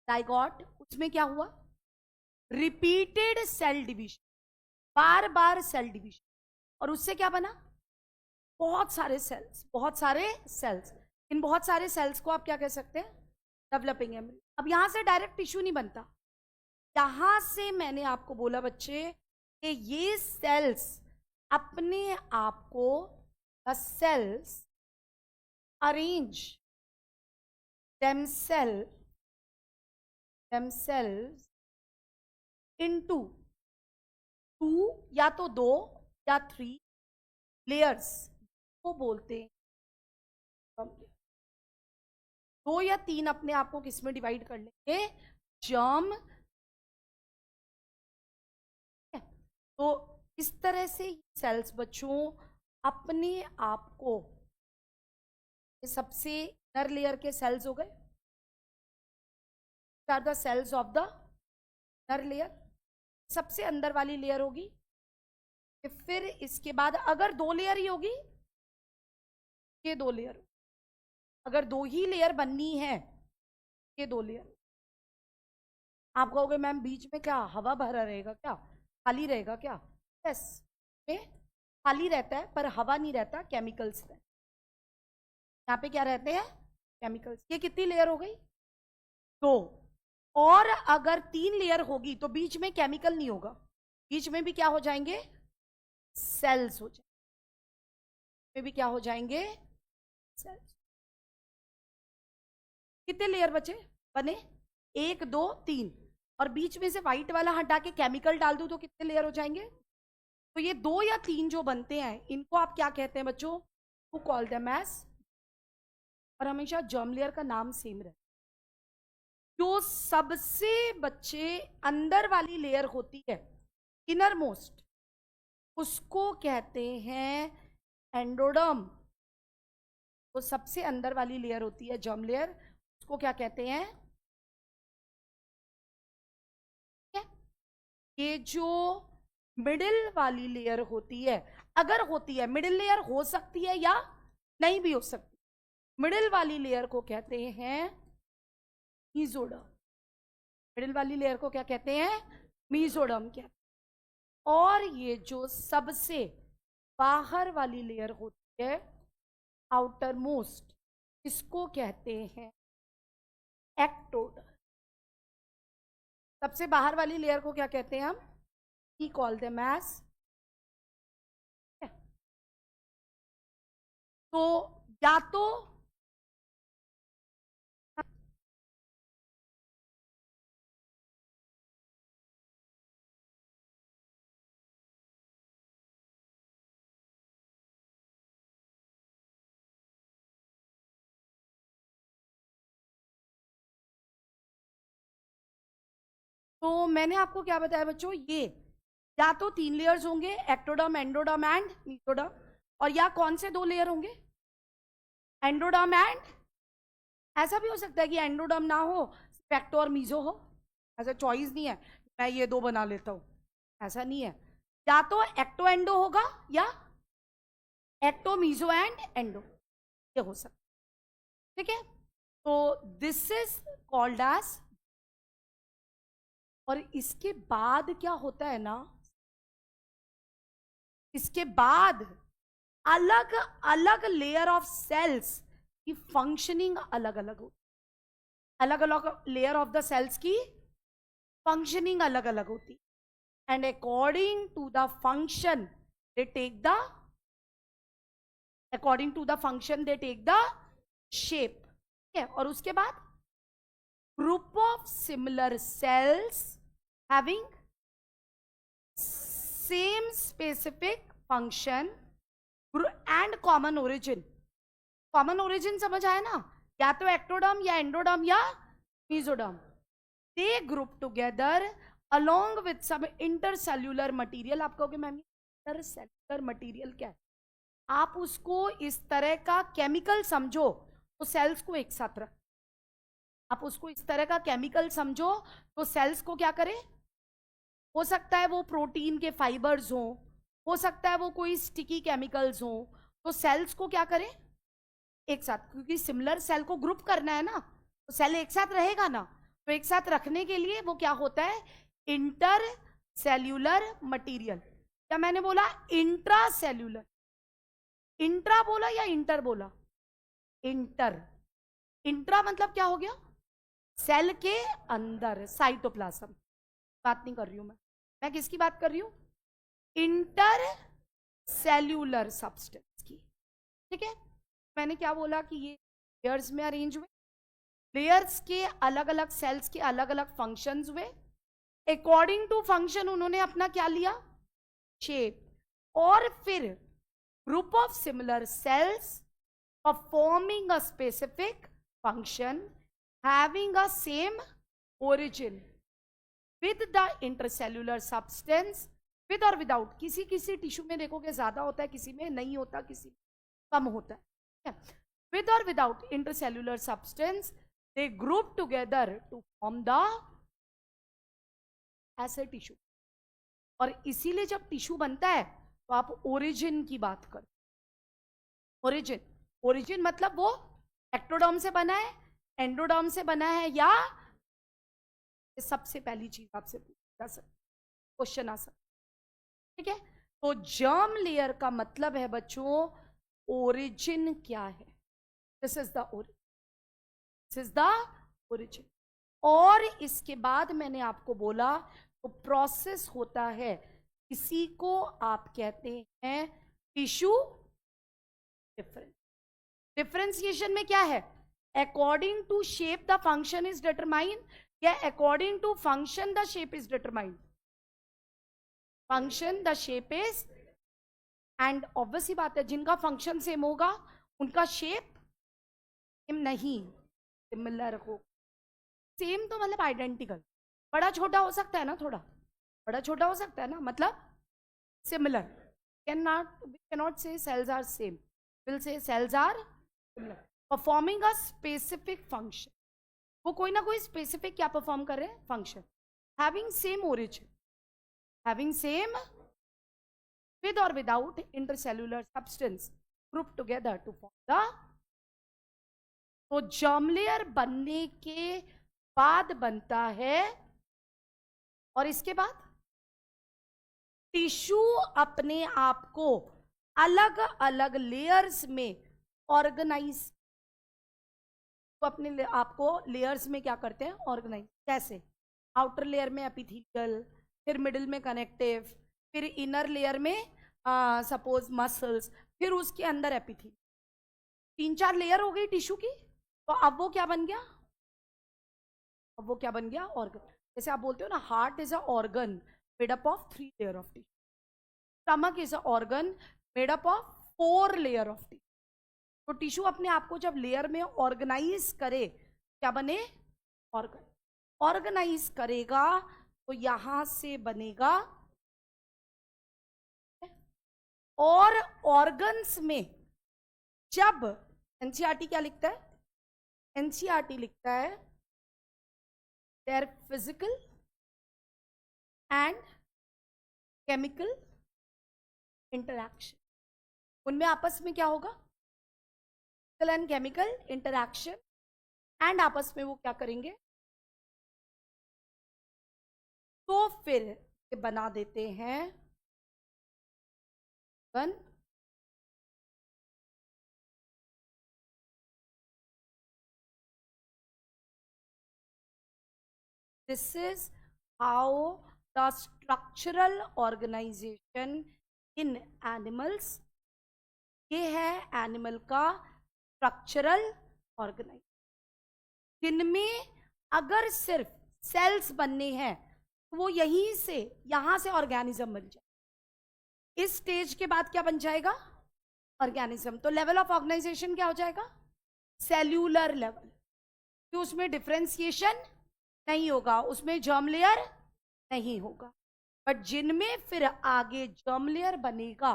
जाइगोट, उसमें क्या हुआ, रिपीटेड सेल डिवीजन, बार बार सेल डिवीजन, और उससे क्या बना, बहुत सारे सेल्स, बहुत सारे सेल्स। इन बहुत सारे सेल्स को आप क्या कह सकते हैं, डेवलपिंग एम्ब्रियो। अब यहां से डायरेक्ट टिश्यू नहीं बनता, यहां से मैंने आपको बोला बच्चे कि ये सेल्स अपने आप को, सेल्स अरेंज themselves into 2 या तो 2 या 3 लेयर्स को बोलते हैं। 2 या 3 अपने आप को किस में डिवाइड कर लेंगे, जर्म। तो इस तरह से सेल्स बच्चों अपने आप को, सबसे इनर लेयर के सेल्स हो गए, are the cells of the inner layer, सबसे अंदर वाली लेयर होगी। फिर इसके बाद अगर 2 लेयर ही होगी, ये 2 लेयर, अगर 2 ही लेयर बननी है, ये 2 लेयर। आप कहोगे मैम बीच में क्या हवा भरा रहेगा क्या, खाली रहेगा क्या, यस, में खाली रहता है पर हवा नहीं रहता, केमिकल्स रहते हैं। यहाँ पे क्या रहते हैं, केमिकल्स। ये कितनी लेयर हो गई, 2। और अगर 3 लेयर होगी तो बीच में केमिकल नहीं होगा, बीच में भी क्या हो जाएंगे, सेल्स हो जाएंगे, में भी क्या हो जाएंगे, सेल्स। कितने लेयर बचे, बने 1 2 3, और बीच में से व्हाइट वाला हटा के केमिकल डाल दूं तो कितने लेयर हो जाएंगे, तो ये 2 या 3 जो बनते हैं इनको आप क्या कहते हैं बच्चों? To call them as. और हमेशा जर्म लेयर का नाम सेम रहे। जो सबसे बच्चे अंदर वाली लेयर होती है, इनर मोस्ट, उसको कहते हैं एंडोडर्म। तो सबसे अंदर वाली लेयर होती है जर्म लेयर, उसको क्या कहते हैं? ये जो मिडिल वाली लेयर होती है, अगर होती है, मिडिल लेयर हो सकती है या नहीं भी हो सकती, मिडिल वाली लेयर को कहते हैं मीजोडर्म। मिडिल वाली लेयर को क्या कहते हैं? मीजोडर्म कहते हैं। और ये जो सबसे बाहर वाली लेयर होती है, आउटर मोस्ट, इसको कहते हैं एक्टोडर्म। सबसे बाहर वाली लेयर को क्या कहते हैं हम? We call them as। तो या तो तो मैंने आपको क्या बताया बच्चों, ये या तो 3 लेयर्स होंगे, एक्टोडर्म, एंडोडर्म एंड मीजोडर्म, और या कौन से 2 लेयर होंगे? एंडोडर्म एंड, ऐसा भी हो सकता है कि एंडोडर्म ना हो, एक्टो और मीजो हो, ऐसा चॉइस नहीं है मैं ये 2 बना लेता हूं, ऐसा नहीं है। या तो एक्टो एंडो होगा या एक्टो मीजो एंड एंडो, ये हो सकता है। ठीक है, तो दिस इज कॉल्ड एज। और इसके बाद क्या होता है ना, इसके बाद अलग अलग लेयर ऑफ सेल्स की फंक्शनिंग अलग अलग होती, अलग अलग लेयर ऑफ द सेल्स की फंक्शनिंग अलग अलग होती, and according to the function they take the, according to the function they take the shape. ठीक है, और उसके बाद group of similar cells having same specific function and common origin। common origin समझ आया ना? या तो एक्टोडर्म या एंडोडर्म या mesoderm. they group together along with some intercellular material। आप कहोगे मैम इंटरसेल्युलर मटेरियल क्या है? आप उसको इस तरह का केमिकल समझो, तो सेल्स को एक साथ रख, आप उसको इस तरह का केमिकल समझो तो सेल्स को क्या करे? हो सकता है वो प्रोटीन के फाइबर्स हो सकता है वो कोई स्टिकी केमिकल्स हो, तो सेल्स को क्या करे? एक साथ, क्योंकि सिमिलर सेल को ग्रुप करना है ना, तो सेल एक साथ रहेगा ना, तो एक साथ रखने के लिए वो क्या होता है? Inter cellular material. क्या मैंने बोला? Intra cellular. इंट्रा बोला या इंटर बोला? इंटर। इंट्रा मतलब क्या हो गया? सेल के अंदर, साइटोप्लाज्म। बात नहीं कर रही हूं मैं किसकी बात कर रही हूं? इंटर सेल्यूलर सब्सटेंस की। ठीक है, मैंने क्या बोला कि ये लेयर्स में अरेंज हुए, लेयर्स के अलग अलग सेल्स के अलग अलग फंक्शंस हुए, अकॉर्डिंग टू फंक्शन उन्होंने अपना क्या लिया? शेप। और फिर group of similar sales performing a specific function having a same origin with the intercellular substance, with or without। किसी किसी टिश्यू में देखोगे ज्यादा होता है, किसी में नहीं होता, किसी में कम होता है। with or without intercellular substance they group together to form the ऐसे टिश्यू। और इसीलिए जब टिश्यू बनता है तो आप ओरिजिन की बात कर, ओरिजिन, ओरिजिन मतलब वो एक्टोडर्म से बना है, एंडोडर्म से बना है, या सबसे पहली चीज आपसे पूछा सकता, क्वेश्चन आ सकता। ठीक है, तो जर्म लेयर का मतलब है बच्चों ओरिजिन क्या है? This is the origin, this is the origin. और इसके बाद मैंने आपको बोला तो प्रोसेस होता है, इसी को आप कहते हैं टिश्यू डिफरेंस। डिफरेंशिएशन में क्या है? according to shape the function is determined या according to function the shape is determined? Function, the shape is, and obvious ही बात है जिनका फंक्शन सेम होगा उनका शेप सेम नहीं, सिमिलर हो। सेम तो मतलब आइडेंटिकल, बड़ा छोटा हो सकता है ना, थोड़ा बड़ा छोटा हो सकता है ना, मतलब similar. Can not say cells are same, will say cells are similar. Performing a specific function, वो कोई ना कोई स्पेसिफिक क्या परफॉर्म कर रहे हैं, function. Having same origin, having same with or without intercellular substance grouped together to form the, तो germ layer बनने के बाद बनता है, और इसके बाद टिश्यू अपने आप को अलग अलग लेयर्स में ऑर्गेनाइज, तो अपने आप को लेयर्स में क्या करते हैं, ऑर्गेनाइज। कैसे, आउटर लेयर में एपिथेलियल, फिर मिडिल में कनेक्टिव, फिर इनर लेयर में सपोज मसल्स, फिर उसके अंदर एपिथेलियल। 3-4 लेयर हो गई टिश्यू की, तो अब वो क्या बन गया, अब वो क्या बन गया, ऑर्गन। जैसे आप बोलते हो ना, heart is a organ made up of 3 layer of tissue, stomach is a organ made up of 4 layer of tissue. तो टिश्यू अपने आप को जब लेयर में ऑर्गेनाइज करे, क्या बने, ऑर्गन। ऑर्गेनाइज करेगा तो यहां से बनेगा, और ऑर्गन्स में जब एनसीईआरटी क्या लिखता है, एनसीईआरटी लिखता है their physical and chemical interaction, उनमें आपस में क्या होगा, physical and chemical interaction, and आपस में वो क्या करेंगे, तो फिर बना देते हैं one. This is how the structural organization in animals, ये है एनिमल का स्ट्रक्चरल ऑर्गेनाइजेशन, जिनमें अगर सिर्फ सेल्स बनने हैं तो वो यहीं से, यहां से ऑर्गेनिज्म बन जाए। इस स्टेज के बाद क्या बन जाएगा, ऑर्गेनिज्म। तो लेवल ऑफ ऑर्गेनाइजेशन क्या हो जाएगा, सेल्यूलर लेवल, कि उसमें डिफरेंशिएशन नहीं होगा, उसमें जर्म लेयर नहीं होगा। बट जिनमें फिर आगे जर्म लेयर बनेगा,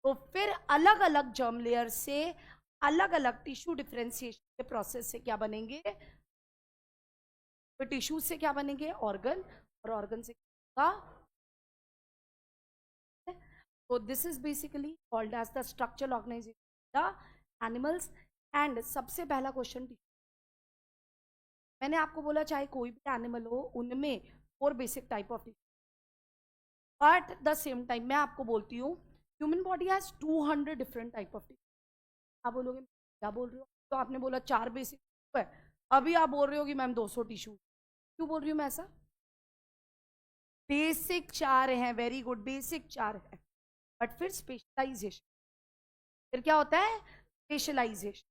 तो फिर अलग अलग जर्म लेयर से अलग अलग टिश्यू डिफरेंशिएशन के प्रोसेस से क्या बनेंगे, तो टिश्यू से क्या बनेंगे, ऑर्गन, और ऑर्गन से क्या, तो this is basically called as the structural organization the animals. And सबसे पहला क्वेश्चन, मैंने आपको बोला चाहे कोई भी एनिमल हो, उनमें 4 basic type of, but the same time मैं आपको बोलती हूँ human body has 200 different type of tissue. आप बोलोगे क्या बोल रहे हो, तो आपने बोला 4 बेसिक है, अभी आप बोल रहे हो कि मैम 200 टिश्यू, क्यों बोल रही हूँ मैं ऐसा, बेसिक 4 हैं, वेरी गुड, बेसिक 4 है, बट फिर स्पेशलाइजेशन, फिर क्या होता है, स्पेशलाइजेशन।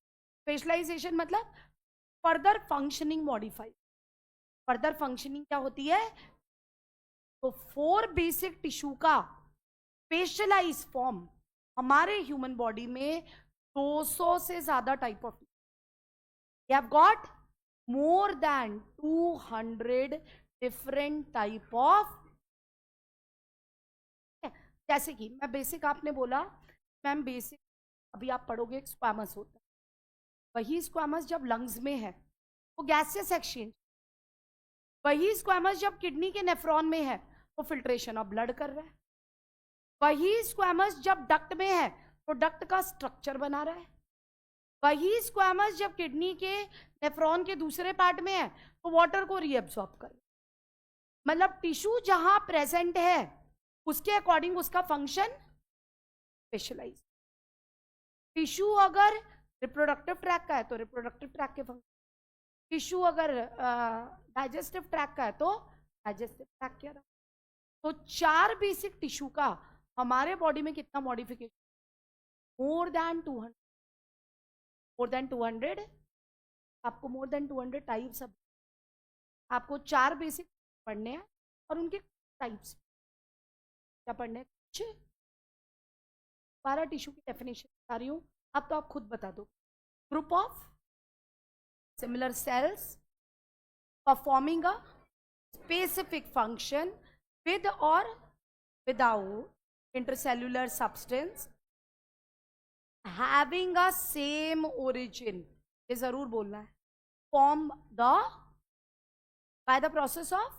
स्पेशलाइजेशन मतलब further functioning modify, further functioning क्या होती है, तो 4 बेसिक टिश्यू का स्पेशलाइज फॉर्म हमारे ह्यूमन बॉडी में 200 से ज्यादा type of, we have got more than 200 different type of, जैसे कि मैं बेसिक, आपने बोला मैम बेसिक, अभी आप पढ़ोगे स्क्वामस होता है, वही स्क्वामस जब लंग्स में है वो गैसियस एक्सचेंज, वही स्क्वामस जब किडनी के नेफ्रॉन में है वो फिल्ट्रेशन ऑफ ब्लड कर रहा है, वही स्क्वामस जब डक्ट में है तो डक्ट का स्ट्रक्चर बना रहा है, वही स्क्वामस जब किडनी के नेफ्रॉन के दूसरे पार्ट में है तो वाटर को रीअब्सॉर्ब कर, मतलब टिश्यू जहां प्रेजेंट है उसके अकॉर्डिंग उसका फंक्शन स्पेशलाइज। टिश्यू अगर रिप्रोडक्टिव ट्रैक का है तो रिप्रोडक्टिव ट्रैक के फंक्शन, टिश्यू अगर डाइजेस्टिव ट्रैक का है तो डाइजेस्टिव ट्रैक के। तो 4 बेसिक टिश्यू का हमारे बॉडी में कितना मॉडिफिकेशन, मोर देन 200, मोर देन 200, आपको मोर देन 200 टाइप्स, आपको 4 बेसिक पढ़ने हैं और उनके टाइप्स, क्या पढ़ने कुछ 12 टिश्यू की डेफिनेशन बता रही हूँ, अब तो आप खुद बता दो। Group of similar sales performing a specific function with or without intercellular substance having a same origin, ये जरूर बोलना है, form the by the process of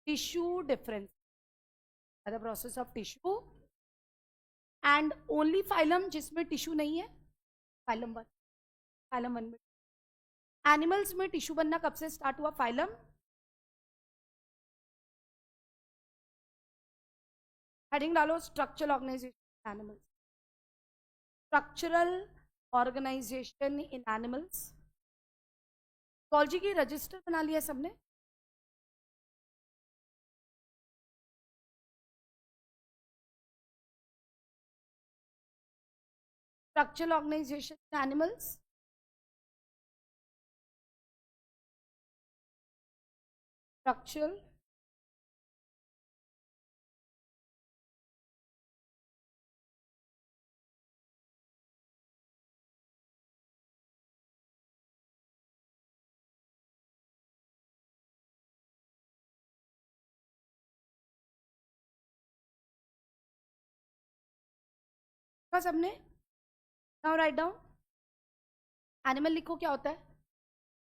tissue difference, by the process of tissue and only phylum जिसमें tissue नहीं है, phylum one. Phylum one में animals में tissue बनना कब से स्टार्ट हुआ? फाइलम, हेडिंग डालो structural organisation animals, structural organisation in animals. कॉलजी की रजिस्टर बना लिया सबने? Structural organisation in animals, structural का सबने? नाउ राइट डाउन एनिमल, लिखो क्या होता है,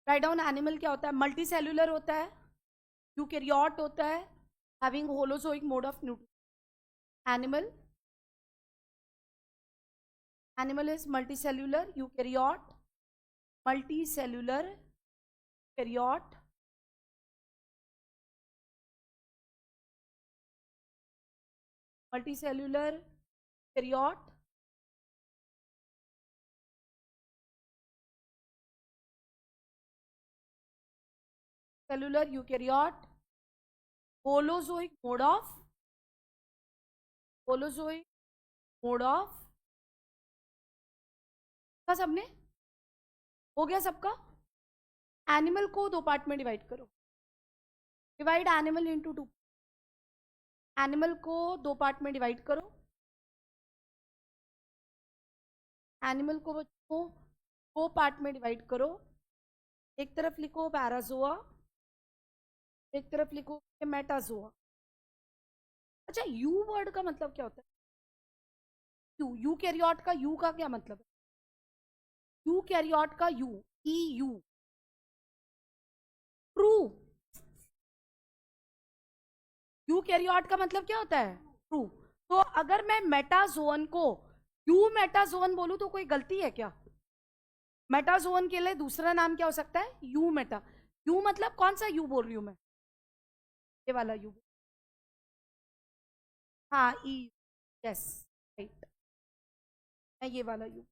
राइट डाउन एनिमल क्या होता है? मल्टी सेल्यूलर होता है, यूकैरियोट होता है, having holozoic mode of nutrition. Animal, animal is multi cellular eukaryote, multi cellular eukaryote, multi cellular eukaryote, cellular eukaryote, holozoic mode of, holozoic mode of, का सबने? हो गया सबका? एनिमल को दो पार्ट में डिवाइड करो, divide animal into two, animal को दो पार्ट में डिवाइड करो, एनिमल को बच्चों दो पार्ट में डिवाइड करो, एक तरफ लिखो पैराजोआ, एक तरफ लिखो मेटाजोआ। अच्छा, यू वर्ड का मतलब क्या होता है? यू, यू कैरियोट का यू का क्या मतलब है? यू कैरियोट का U, E U, true. Eukaryote का मतलब क्या होता है? ट्रू। तो अगर मैं मेटाजोन को यू मेटाजोन बोलूं तो कोई गलती है क्या? मेटाजोन के लिए दूसरा नाम क्या हो सकता है? You Meta. यू मतलब कौन सा यू बोल रही हूं मैं? ये वाला यू, हाँ ई, यस राइट, मैं ये वाला यू।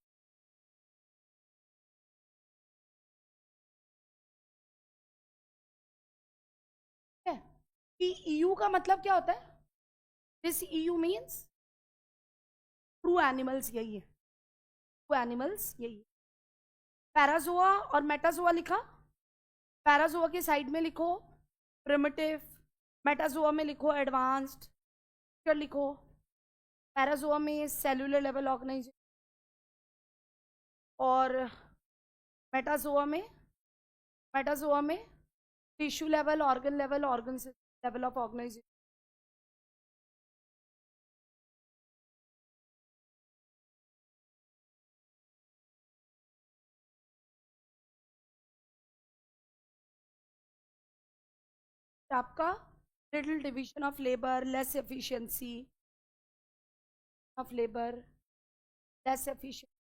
है कि ईयू का मतलब क्या होता है? This EU means true animals, यही है, ट्रू एनिमल्स यही है। पैराजोआ और मेटाजोआ लिखा, पैराजोआ के साइड में लिखो प्रिमिटिव, मेटाजोआ में लिखो एडवांस्ड, फिर लिखो पैराजोआ में सेलुलर लेवल ऑर्गेनाइजेशन और मेटाजोआ में, मेटाजोआ में tissue level, organ level of organisation. आपका little division of labour, less efficiency of labour, less efficient,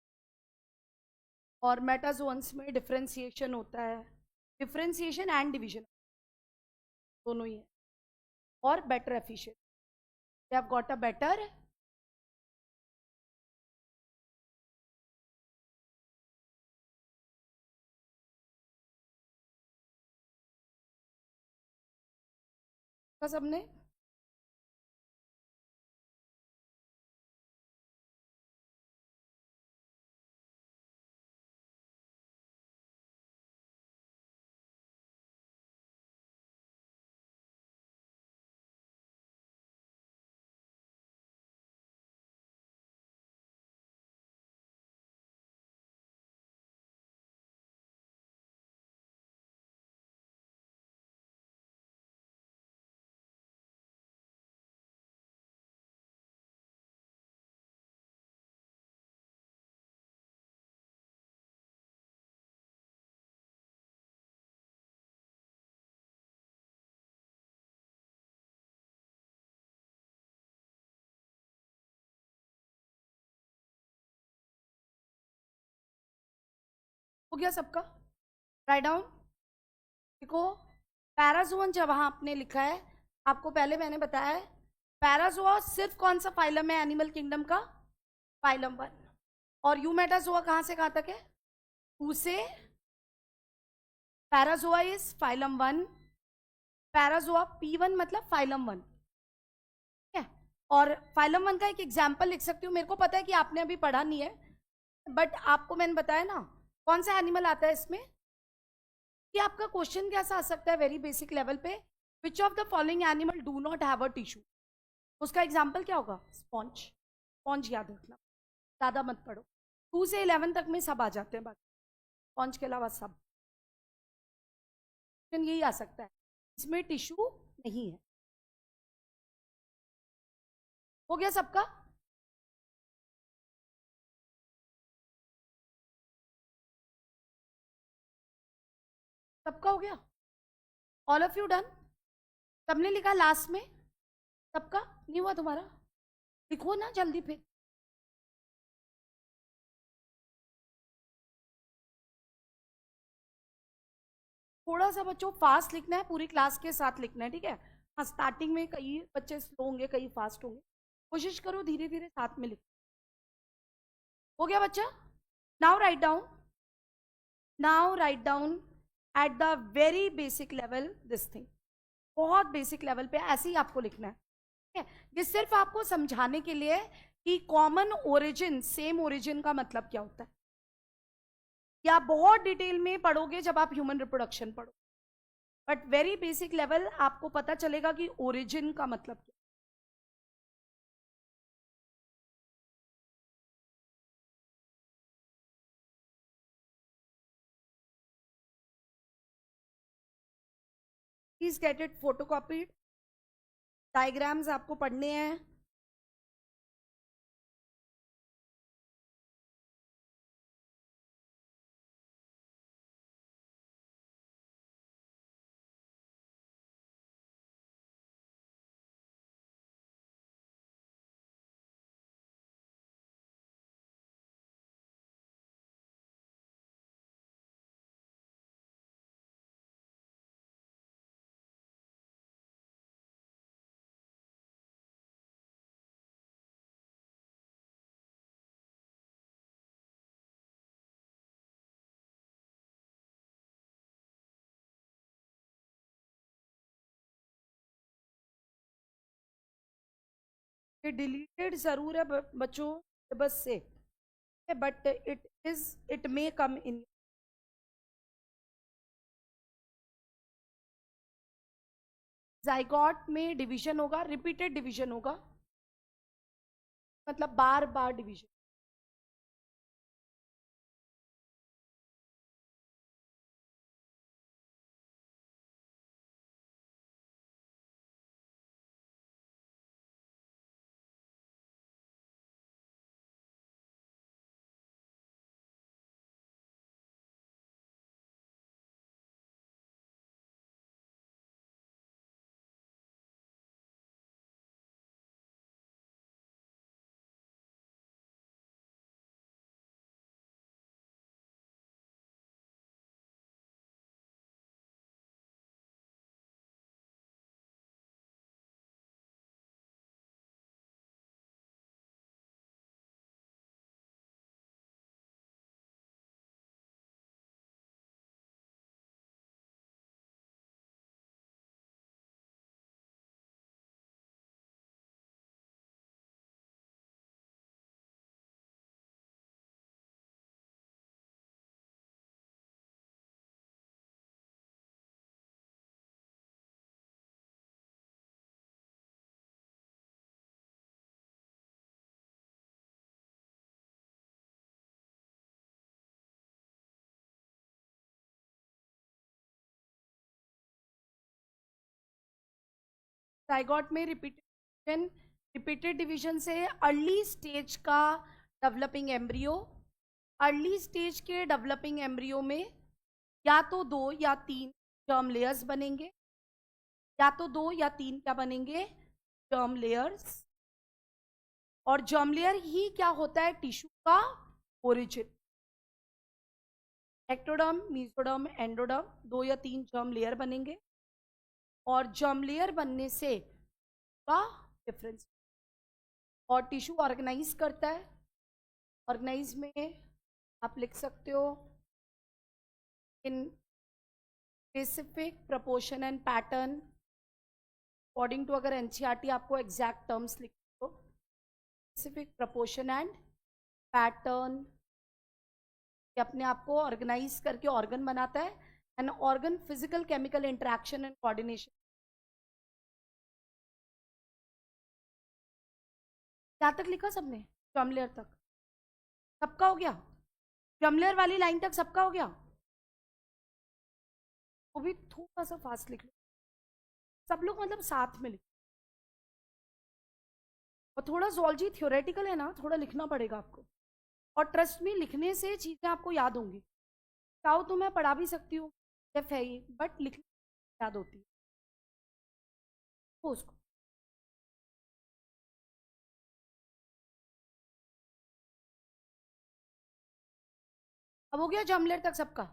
और मेटाजोन्स में डिफरेंशिएशन होता है, डिफरेंशिएशन एंड डिवीजन दोनों ही है, और better efficient, they have got a better का सबने? हो गया सबका? Write down. देखो, पैराजोअन जब आपने लिखा है, आपको पहले मैंने बताया है, पैराजोआ सिर्फ कौन सा फाइलम है एनिमल किंगडम का? फाइलम 1। और यूमेटाजोआ कहां से कहां तक है? 2 से। Parazoa is phylum 1, Parazoa P1 मतलब फाइलम 1, ठीक है? और फाइलम 1 का एक एग्जाम्पल लिख सकती हूँ, मेरे को पता है कि आपने अभी पढ़ा नहीं है, बट आपको मैंने बताया ना कौन सा एनिमल आता है इसमें। कि आपका क्वेश्चन कैसा आ सकता है वेरी बेसिक लेवल पे, which of the following animal do not have a tissue? उसका एग्जाम्पल क्या होगा? स्पॉन्ज। स्पॉन्ज याद रखना, ज़्यादा मत पढ़ो, 2 से 11 तक में सब आ जाते हैं, बाकी स्पॉन्ज के अलावा सब। यही आ सकता है, इसमें टिश्यू नहीं है। हो गया सबका? सबका हो गया? All of you done? सबने लिखा लास्ट में? सबका नहीं हुआ तुम्हारा? लिखो ना जल्दी फिर। थोड़ा सा बच्चों फास्ट लिखना है, पूरी क्लास के साथ लिखना है, ठीक है? हाँ, स्टार्टिंग में कई बच्चे स्लो होंगे, कई फास्ट होंगे, कोशिश करो धीरे धीरे साथ में लिख। हो गया बच्चा? Now write down, now write down eight the very basic level this thing. बहुत बेसिक लेवल पे ऐसे ही आपको लिखना है, ठीक है? ये सिर्फ आपको समझाने के लिए कि कॉमन ओरिजिन, सेम ओरिजिन का मतलब क्या होता है, या बहुत डिटेल में पढ़ोगे जब आप ह्यूमन रिप्रोडक्शन पढ़ो, बट वेरी बेसिक लेवल आपको पता चलेगा कि ओरिजिन का मतलब क्या। Please get it फोटोकॉपीड। डायग्राम्स आपको पढ़ने हैं। ये डिलीटेड जरूर है बच्चों सिलेबस से, but it may come in. Zygote में डिवीजन होगा, रिपीटेड डिवीजन होगा, मतलब बार बार डिवीजन। जाइगॉट में रिपीटेड डिवीजन से अर्ली स्टेज का डेवलपिंग एम्ब्रियो, अर्ली स्टेज के डेवलपिंग एम्ब्रियो में या तो 2 या 3 जर्म लेयर्स बनेंगे, या तो 2 या 3 क्या बनेंगे? Germ layers. और जर्म लेयर ही क्या होता है? टिश्यू का ओरिजिन। एक्टोडर्म, मीसोडर्म, एंडोडर्म, 2 या 3 जर्म लेयर बनेंगे और जर्म लेयर बनने से का डिफरेंस और टिश्यू ऑर्गेनाइज करता है। ऑर्गेनाइज में आप लिख सकते हो in specific proportion and pattern according to, अगर एनसीईआरटी आपको एग्जैक्ट टर्म्स लिख दो, स्पेसिफिक प्रपोर्शन एंड पैटर्न अपने आप को ऑर्गेनाइज करके ऑर्गन बनाता है। And organ physical chemical interaction and coordination. क्या तक लिखा सबने? जर्म लेयर तक सबका हो गया? जर्म लेयर वाली लाइन तक सबका हो गया? वो भी थोड़ा सा फास्ट लिख लो सब लोग, मतलब साथ में लिखो। और थोड़ा ज़ूलॉजी थ्योरेटिकल है ना, थोड़ा लिखना पड़ेगा आपको। और ट्रस्ट में लिखने से चीज़ें आपको याद होंगी। चाहो तो मैं पढ़ा भी सकती हूँ, सिर्फ है ये, बट लिखने याद होती है तो उसको। अब हो गया जर्म लेयर तक सबका?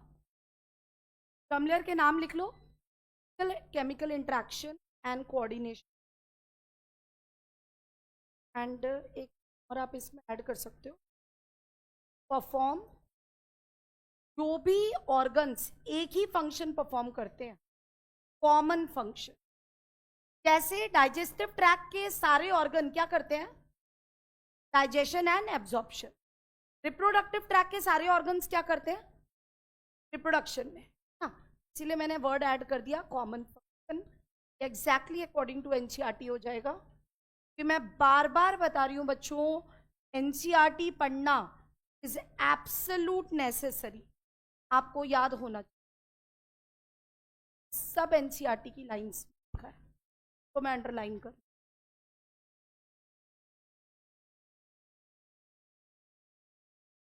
जर्म लेयर के नाम लिख लो, chemical interaction and coordination. And एक और आप इसमें ऐड कर सकते हो, परफॉर्म। जो भी ऑर्गन्स एक ही फंक्शन परफॉर्म करते हैं, कॉमन फंक्शन, जैसे डाइजेस्टिव ट्रैक्ट के सारे ऑर्गन क्या करते हैं? Digestion and absorption. Reproductive tract के सारे ऑर्गन्स क्या करते हैं? रिप्रोडक्शन में। हाँ, इसीलिए मैंने वर्ड ऐड कर दिया common function. Exactly according to NCERT हो जाएगा। कि मैं बार बार बता रही हूँ बच्चों, एनसीईआरटी पढ़ना इज एब्सोल्यूट नेसेसरी, आपको याद होना चाहिए। सब एनसीईआरटी की लाइंस है तो मैं अंडरलाइन कर।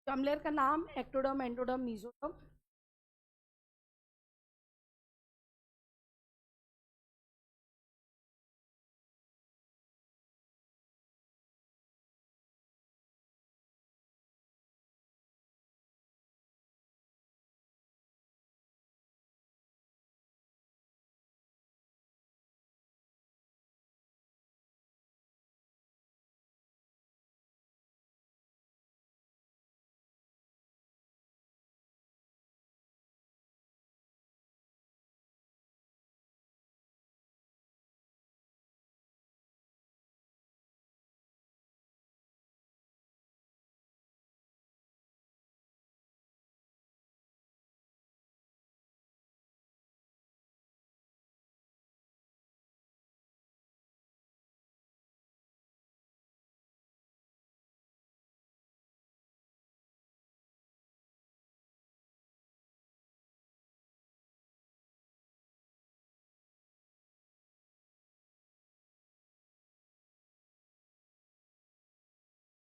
जर्म लेयर का नाम एक्टोडर्म, एंडोडर्म, मीसोडर्म।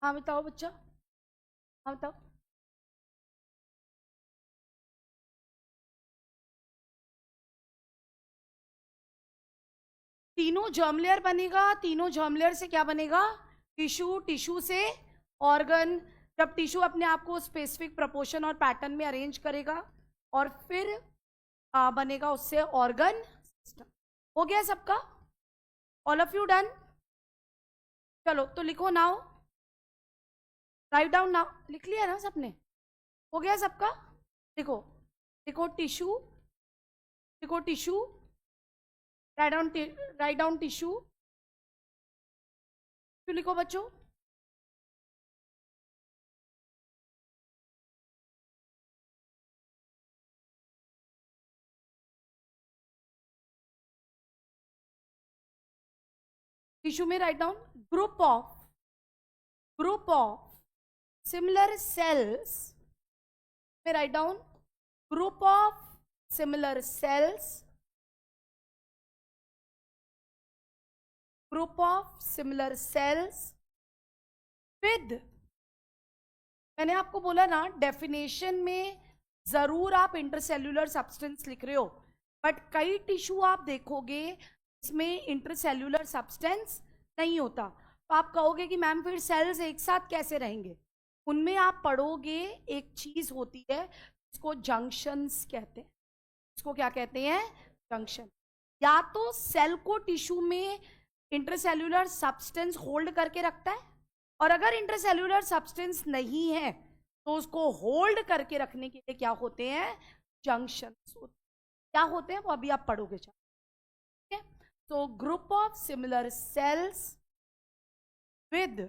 हाँ बताओ बच्चा, हाँ बताओ। तीनों जर्म लेयर बनेगा, तीनों जर्म लेयर से क्या बनेगा? टिश्यू, टिश्यू से ऑर्गन। जब टिश्यू अपने आप को स्पेसिफिक प्रपोर्शन और पैटर्न में अरेंज करेगा और फिर बनेगा उससे ऑर्गन सिस्टम। हो गया सबका? All of you done? चलो तो लिखो नाउ, राइट डाउन नाउ। लिख लिया ना सबने? हो गया सबका? लिखो, लिखो टिश्यू, लिखो टिश्यू, राइट डाउन टिश्यू। क्यों लिखो बच्चों? टिश्यू में write down group of similar cells में write down group of similar cells, group of similar cells with, मैंने आपको बोला ना डेफिनेशन में जरूर आप इंटरसेल्यूलर सब्सटेंस लिख रहे हो, बट कई टिश्यू आप देखोगे इसमें इंटरसेल्यूलर सब्सटेंस नहीं होता। तो आप कहोगे कि मैम फिर सेल्स एक साथ कैसे रहेंगे? उनमें आप पढ़ोगे एक चीज होती है इसको जंक्शंस कहते हैं। इसको क्या कहते हैं? जंक्शन। या तो सेल को टिश्यू में इंटरसेल्यूलर सब्सटेंस होल्ड करके रखता है, और अगर इंटरसेल्यूलर सब्सटेंस नहीं है तो उसको होल्ड करके रखने के लिए क्या होते हैं? जंक्शंस होते हैं। क्या होते हैं वो अभी आप पढ़ोगे। ठीक है, तो group of similar cells with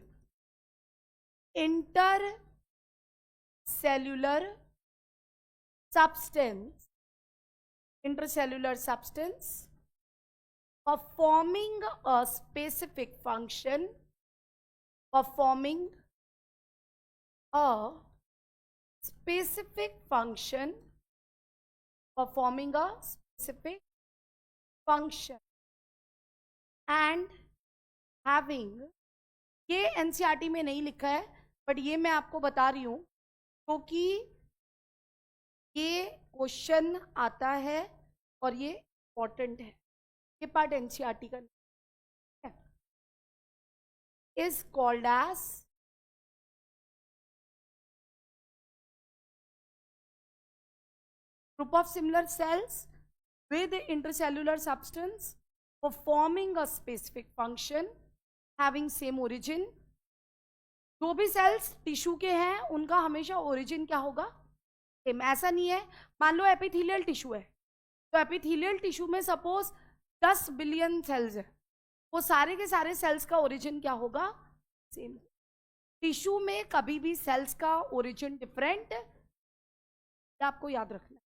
intercellular substance performing a specific function, performing a specific function, performing a specific function and having, ये एनसीईआरटी में नहीं लिखा है बट ये मैं आपको बता रही हूं क्योंकि ये क्वेश्चन आता है और ये इंपॉर्टेंट है। ये पार्ट एनसीईआरटी का है। Is called age group of similar sales with intercellular substance performing a specific function having same origin। जो भी सेल्स टिश्यू के हैं उनका हमेशा ओरिजिन क्या होगा? सेम। ऐसा नहीं है, मान लो एपिथेलियल टिश्यू है तो एपिथेलियल टिश्यू में सपोज 10 बिलियन सेल्स है, वो सारे के सारे सेल्स का ओरिजिन क्या होगा? सेम। टिश्यू में कभी भी सेल्स का ओरिजिन डिफरेंट, आपको याद रखना है।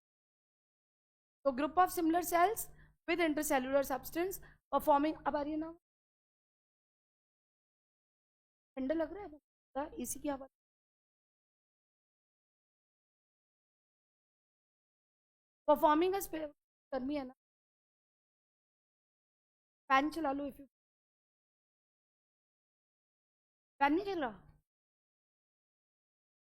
तो group of similar cells with intercellular substance performing, अब आ रही है ना? ठंडा लग रहा है इसी की आवाज। परफॉर्मिंग गर्मी है ना, फैन चला लो। इफ यू फैन नहीं चल रहा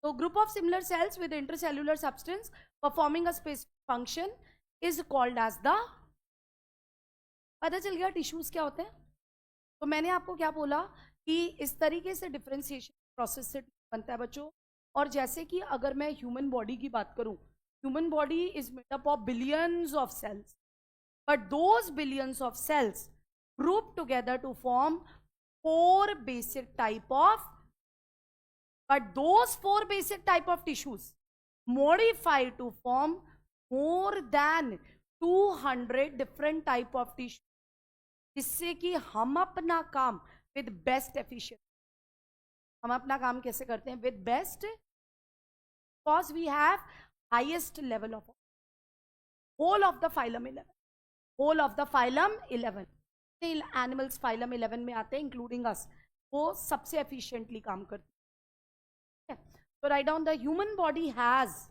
तो group of similar cells with intercellular substance performing a specific function is called as the, पता चल गया टिश्यूज क्या होते हैं। तो मैंने आपको क्या बोला कि इस तरीके से डिफरेंशिएशन प्रोसेस से बनता है बच्चों। और जैसे कि अगर मैं ह्यूमन बॉडी की बात करूं, human body is made up of billions of cells, but those billions of cells group together to form 4 basic type of, but those 4 basic type of tissues modify to form more than 200 different type of tissue, जिससे कि हम अपना काम with best efficient, हम अपना काम कैसे करते हैं? with best, because we have highest level of whole of the phylum 11, whole of the phylum 11 animals phylum 11 में आते हैं इंक्लूडिंग अस, वो सबसे एफिशिएंटली काम करते हैं। So write down the human body has,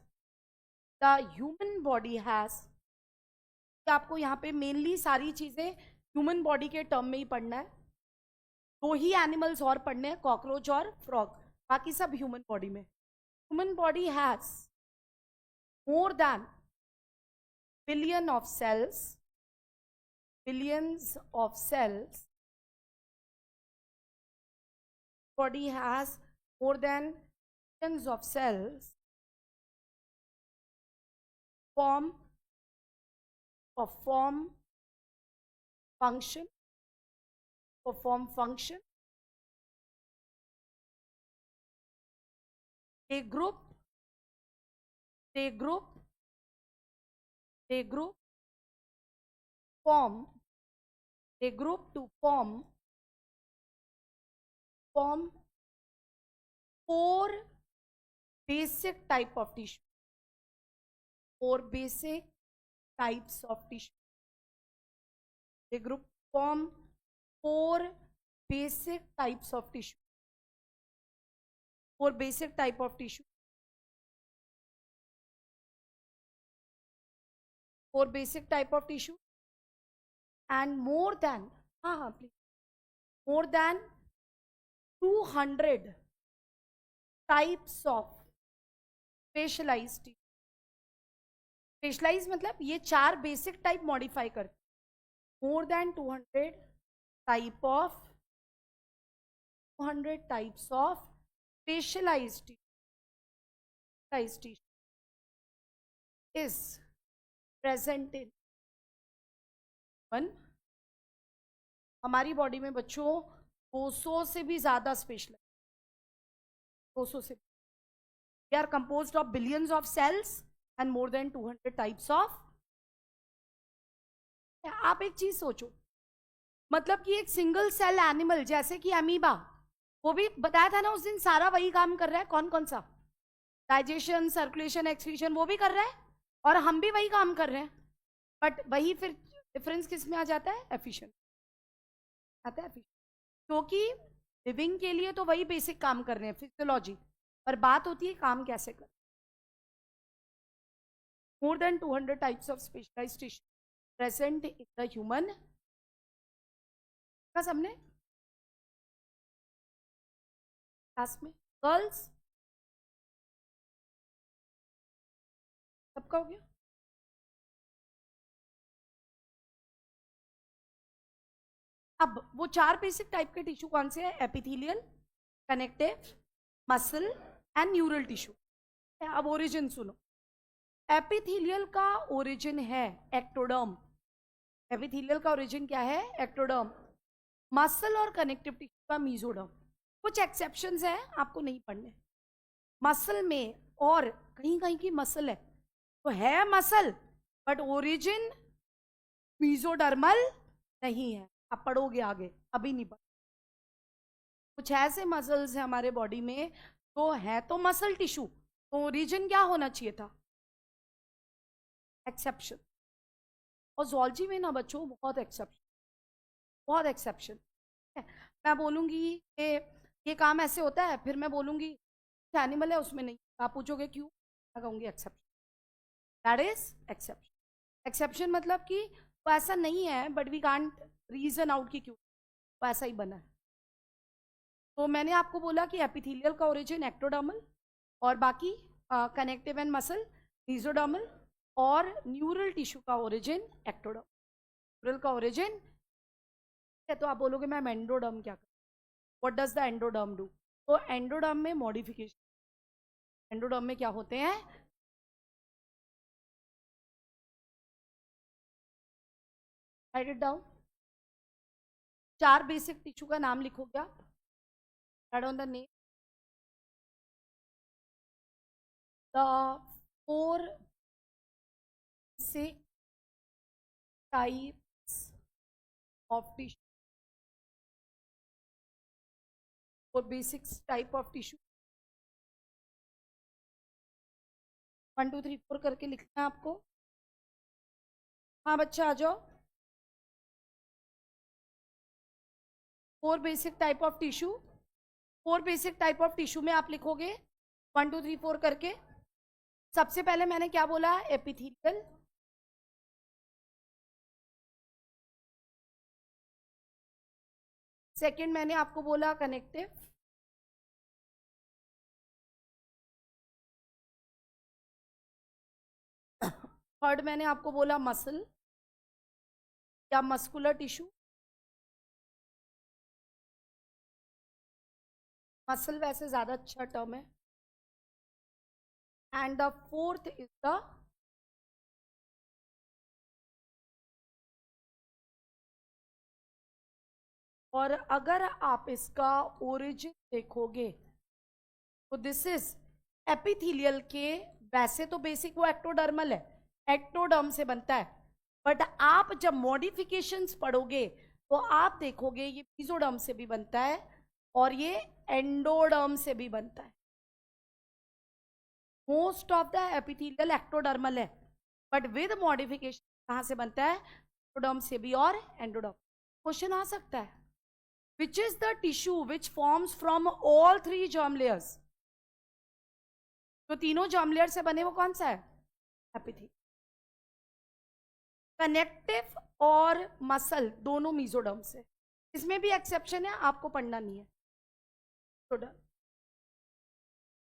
आपको यहाँ पे मेनली सारी चीजें ह्यूमन बॉडी के टर्म में ही पढ़ना है। 2 ही एनिमल्स और पढ़ने हैं, कॉकरोच और फ्रॉग, बाकी सब ह्यूमन बॉडी में। Human body has more than billions of cells, body has more than billions of cells perform function, they group to form 4 basic type of tissue, 4 basic types of tissue. They group form 4 basic types of tissue, 4 basic type of tissue, 4 basic type of tissue, and more than, please, more than 200 types of specialized tissue. Specialize मतलब ये 4 basic type modify करते, more than 200 types of specialized tissue. Is present in one, हमारी बॉडी में बच्चों 200 से भी ज्यादा स्पेशल, 200 से, they are composed of billions of cells and more than 200 types of. आप एक चीज सोचो, मतलब कि एक सिंगल सेल एनिमल जैसे कि अमीबा, वो भी बताया था ना उस दिन, सारा वही काम कर रहा है। कौन कौन सा? डाइजेशन, सर्कुलेशन, एक्सक्रीशन, वो भी कर रहा है और हम भी वही काम कर रहे हैं। बट वही फिर डिफरेंस किस में आ जाता है? एफिशिएंट आता है, एफिशिएंट, क्योंकि लिविंग के लिए तो वही बेसिक काम कर रहे हैं, फिजियोलॉजी, पर बात होती है काम कैसे कर। More than 200 types of specialized tissue present in the human, का सबने क्लास में, गर्ल्स सबका हो गया। अब वो 4 बेसिक टाइप के टिश्यू कौन से हैं? Epithelial, connective, muscle and neural tissue. अब ओरिजिन सुनो, एपिथेलियल का ओरिजिन है एक्टोडर्म, एपिथेलियल का ओरिजिन क्या है? एक्टोडर्म। मसल और कनेक्टिव टिश्यू का मीजोडर्म। कुछ एक्सेप्शंस हैं, आपको नहीं पढ़ने। मसल में और कहीं कहीं की मसल है तो है मसल, बट ओरिजिन मीजोडर्मल नहीं है। आप पढ़ोगे आगे, अभी नहीं पढ़। कुछ ऐसे मसल्स हैं हमारे बॉडी में तो है तो मसल टिश्यू, तो ओरिजिन क्या होना चाहिए था? एक्सेप्शन। और ज़ूलॉजी में ना बच्चों बहुत एक्सेप्शन, बहुत एक्सेप्शन है। मैं बोलूँगी कि ये काम ऐसे होता है, फिर मैं बोलूँगी एनिमल है उसमें नहीं, आप पूछोगे क्यों, मैं कहूँगी exception, that is exception. Exception मतलब कि वो ऐसा नहीं है, but we can't reason out कि क्यों वो ऐसा ही बना है। तो मैंने आपको बोला कि एपिथेलियल का ओरिजिन एक्टोडर्मल, और बाकी कनेक्टिव एंड मसल मीजोडर्मल, और न्यूरल टिश्यू का ओरिजिन एक्टोडर्म। न्यूरल का ओरिजिन है, तो आप बोलोगे मैम एंडोडर्म क्या कर, what does the endoderm do? तो एंडोडर्म में मॉडिफिकेशन, एंडोडर्म में क्या होते हैं? Right it down. 4 basic tissue का नाम लिखोगे आप, right on the name, the 4 basic types of tissue, 4 basic type of tissue, 1 2 3 4 करके लिखना है आपको। हाँ बच्चा आ जाओ। 4 basic type of tissue, 4 basic type of tissue में आप लिखोगे 1 2 3 4 करके। सबसे पहले मैंने क्या बोला? एपिथेलियल, सेकंड मैंने आपको बोला कनेक्टिव, थर्ड मैंने आपको बोला मसल या मस्कुलर टिश्यू, मसल वैसे ज्यादा अच्छा टर्म है, and the fourth is the, और अगर आप इसका ओरिजिन देखोगे तो दिस इज एपिथेलियल के, वैसे तो बेसिक वो एक्टोडर्मल है, एक्टोडर्म से बनता है, बट आप जब मॉडिफिकेशंस पढ़ोगे तो आप देखोगे ये मेसोडर्म से भी बनता है और ये एंडोडर्म से भी बनता है। Most of the epithelial ectodermal है, बट विद मॉडिफिकेशन कहां से बनता है? एक्टोडर्म से भी और एंडोडर्म। क्वेश्चन आ सकता है, which is the tissue which forms from all 3 germ layers? तो तीनों जर्म लेयर से बने वो कौन सा है? एपिथेलियल। कनेक्टिव और मसल दोनों मेसोडर्म से, इसमें भी एक्सेप्शन है, आपको पढ़ना नहीं है।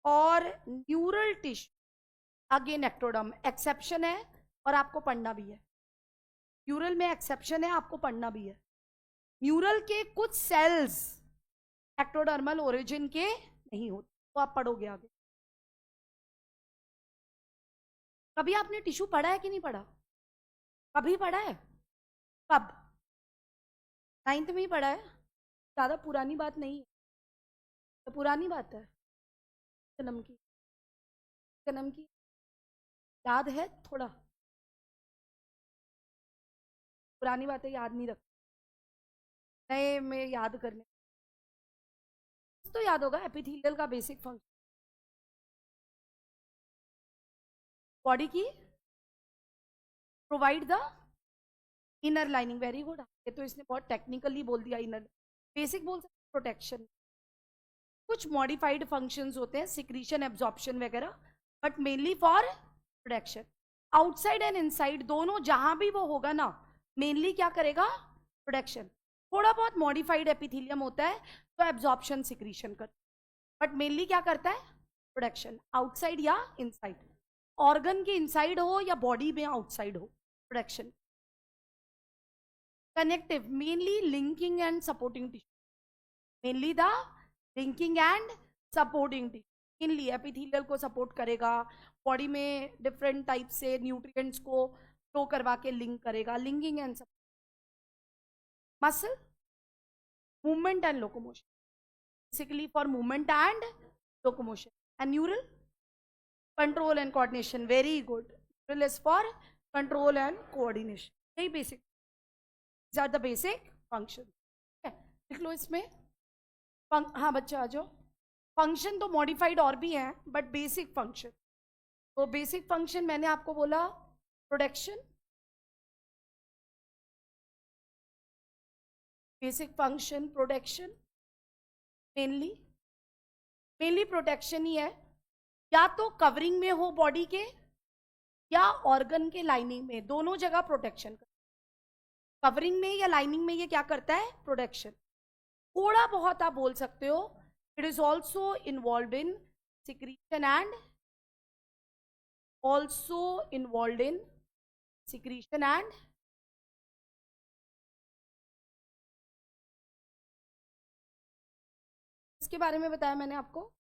और neural tissue again ectoderm, exception है और आपको पढ़ना भी है। न्यूरल में एक्सेप्शन है, आपको पढ़ना भी है। न्यूरल के कुछ सेल्स एक्टोडर्मल ओरिजिन के नहीं होते, तो आप पढ़ोगे आगे। कभी आपने टिश्यू पढ़ा है कि नहीं पढ़ा? कभी पढ़ा है? कब? 9th में ही पढ़ा है? ज्यादा पुरानी बात नहीं है, तो पुरानी बात है। जन्म की, जन्म की याद है थोड़ा? पुरानी बातें याद नहीं रख, नए में याद करने तो याद होगा। एपिथेलियल का बेसिक फंक्शन बॉडी की, provide the inner lining. Very good, ये तो इसने बहुत टेक्निकली बोल दिया। इनर बेसिक बोल सकते, प्रोटेक्शन। कुछ मॉडिफाइड फंक्शंस होते हैं, सिक्रीशन, एब्जॉर्प्शन वगैरह, but mainly for protection. Outside and inside दोनों जहां भी वो होगा ना, मेनली क्या करेगा? प्रोटेक्शन। थोड़ा बहुत मॉडिफाइड एपिथेलियम होता है तो एब्जॉर्प्शन, सिक्रीशन करता है, बट मेनली क्या करता है? प्रोटेक्शन, आउटसाइड या इनसाइड। ऑर्गन के इनसाइड हो या बॉडी में आउटसाइड हो, protection. Connective, mainly linking and supporting tissue, mainly the linking and supporting tissue. Mainly epithelial को सपोर्ट करेगा, बॉडी में डिफरेंट टाइप से न्यूट्रिएंट्स को फ्लो करवा के लिंक करेगा, linking and support. Muscle, movement and locomotion, basically for movement and locomotion. And neural, control and coordination. Very good, neural is for control and coordination. यही basic are the basic function. लिख लो इसमें। हाँ बच्चा आ जाओ। Function तो modified और भी हैं, बट बेसिक फंक्शन, तो बेसिक फंक्शन मैंने आपको बोला protection. Basic function protection, mainly mainly protection ही है। या तो कवरिंग में हो बॉडी के, या ऑर्गन के लाइनिंग में, दोनों जगह प्रोटेक्शन। कवरिंग में या लाइनिंग में ये क्या करता है? प्रोटेक्शन। थोड़ा बहुत आप बोल सकते हो it is also involve in secretion and also involve in secretion and इसके बारे में बताया मैंने आपको।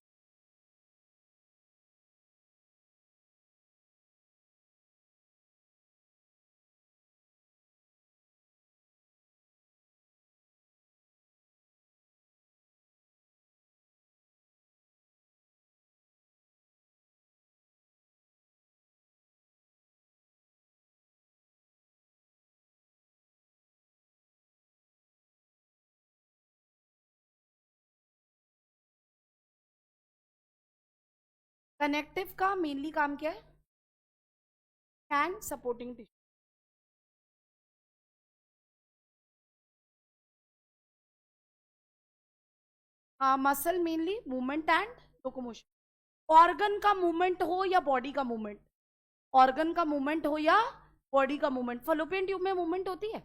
कनेक्टिव का मेनली काम क्या है? And supporting tissue. Muscle mainly movement and locomotion. Organ का मूवमेंट हो या बॉडी का मूवमेंट, ऑर्गन का मूवमेंट हो या बॉडी का मूवमेंट। फलोपियन ट्यूब में मूवमेंट होती है,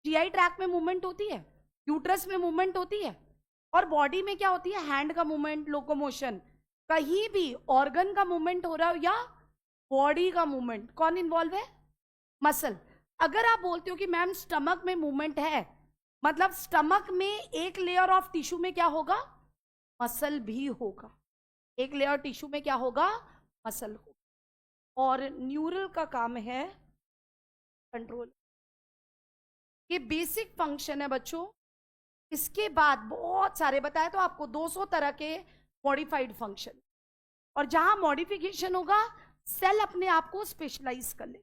जीआई ट्रैक में मूवमेंट होती है, यूट्रस में मूवमेंट होती है, और बॉडी में क्या होती है? हैंड का मूवमेंट, लोकोमोशन। कहीं भी ऑर्गन का मूवमेंट हो रहा हो या बॉडी का मूवमेंट, कौन इन्वॉल्व है? मसल। अगर आप बोलते हो कि मैम स्टमक में मूवमेंट है, मतलब स्टमक में एक लेयर ऑफ टिश्यू में क्या होगा? मसल भी होगा। एक लेयर टिश्यू में क्या होगा? मसल होगा। और न्यूरल का काम है कंट्रोल। ये बेसिक फंक्शन है बच्चों। इसके बाद बहुत सारे बताए तो आपको 200 तरह के मॉडिफाइड फंक्शन, और जहां मॉडिफिकेशन होगा सेल अपने आप को स्पेशलाइज कर ले।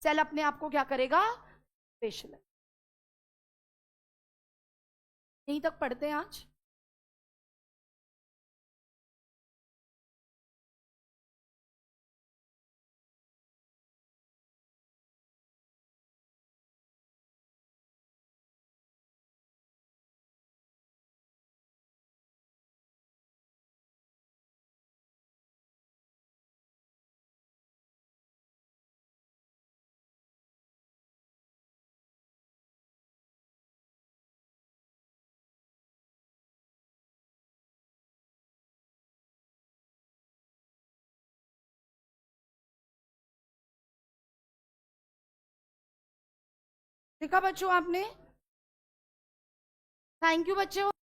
सेल अपने आप को क्या करेगा? स्पेशलाइज। यहीं तक पढ़ते हैं आज। देखा बच्चों आपने? थैंक यू बच्चों।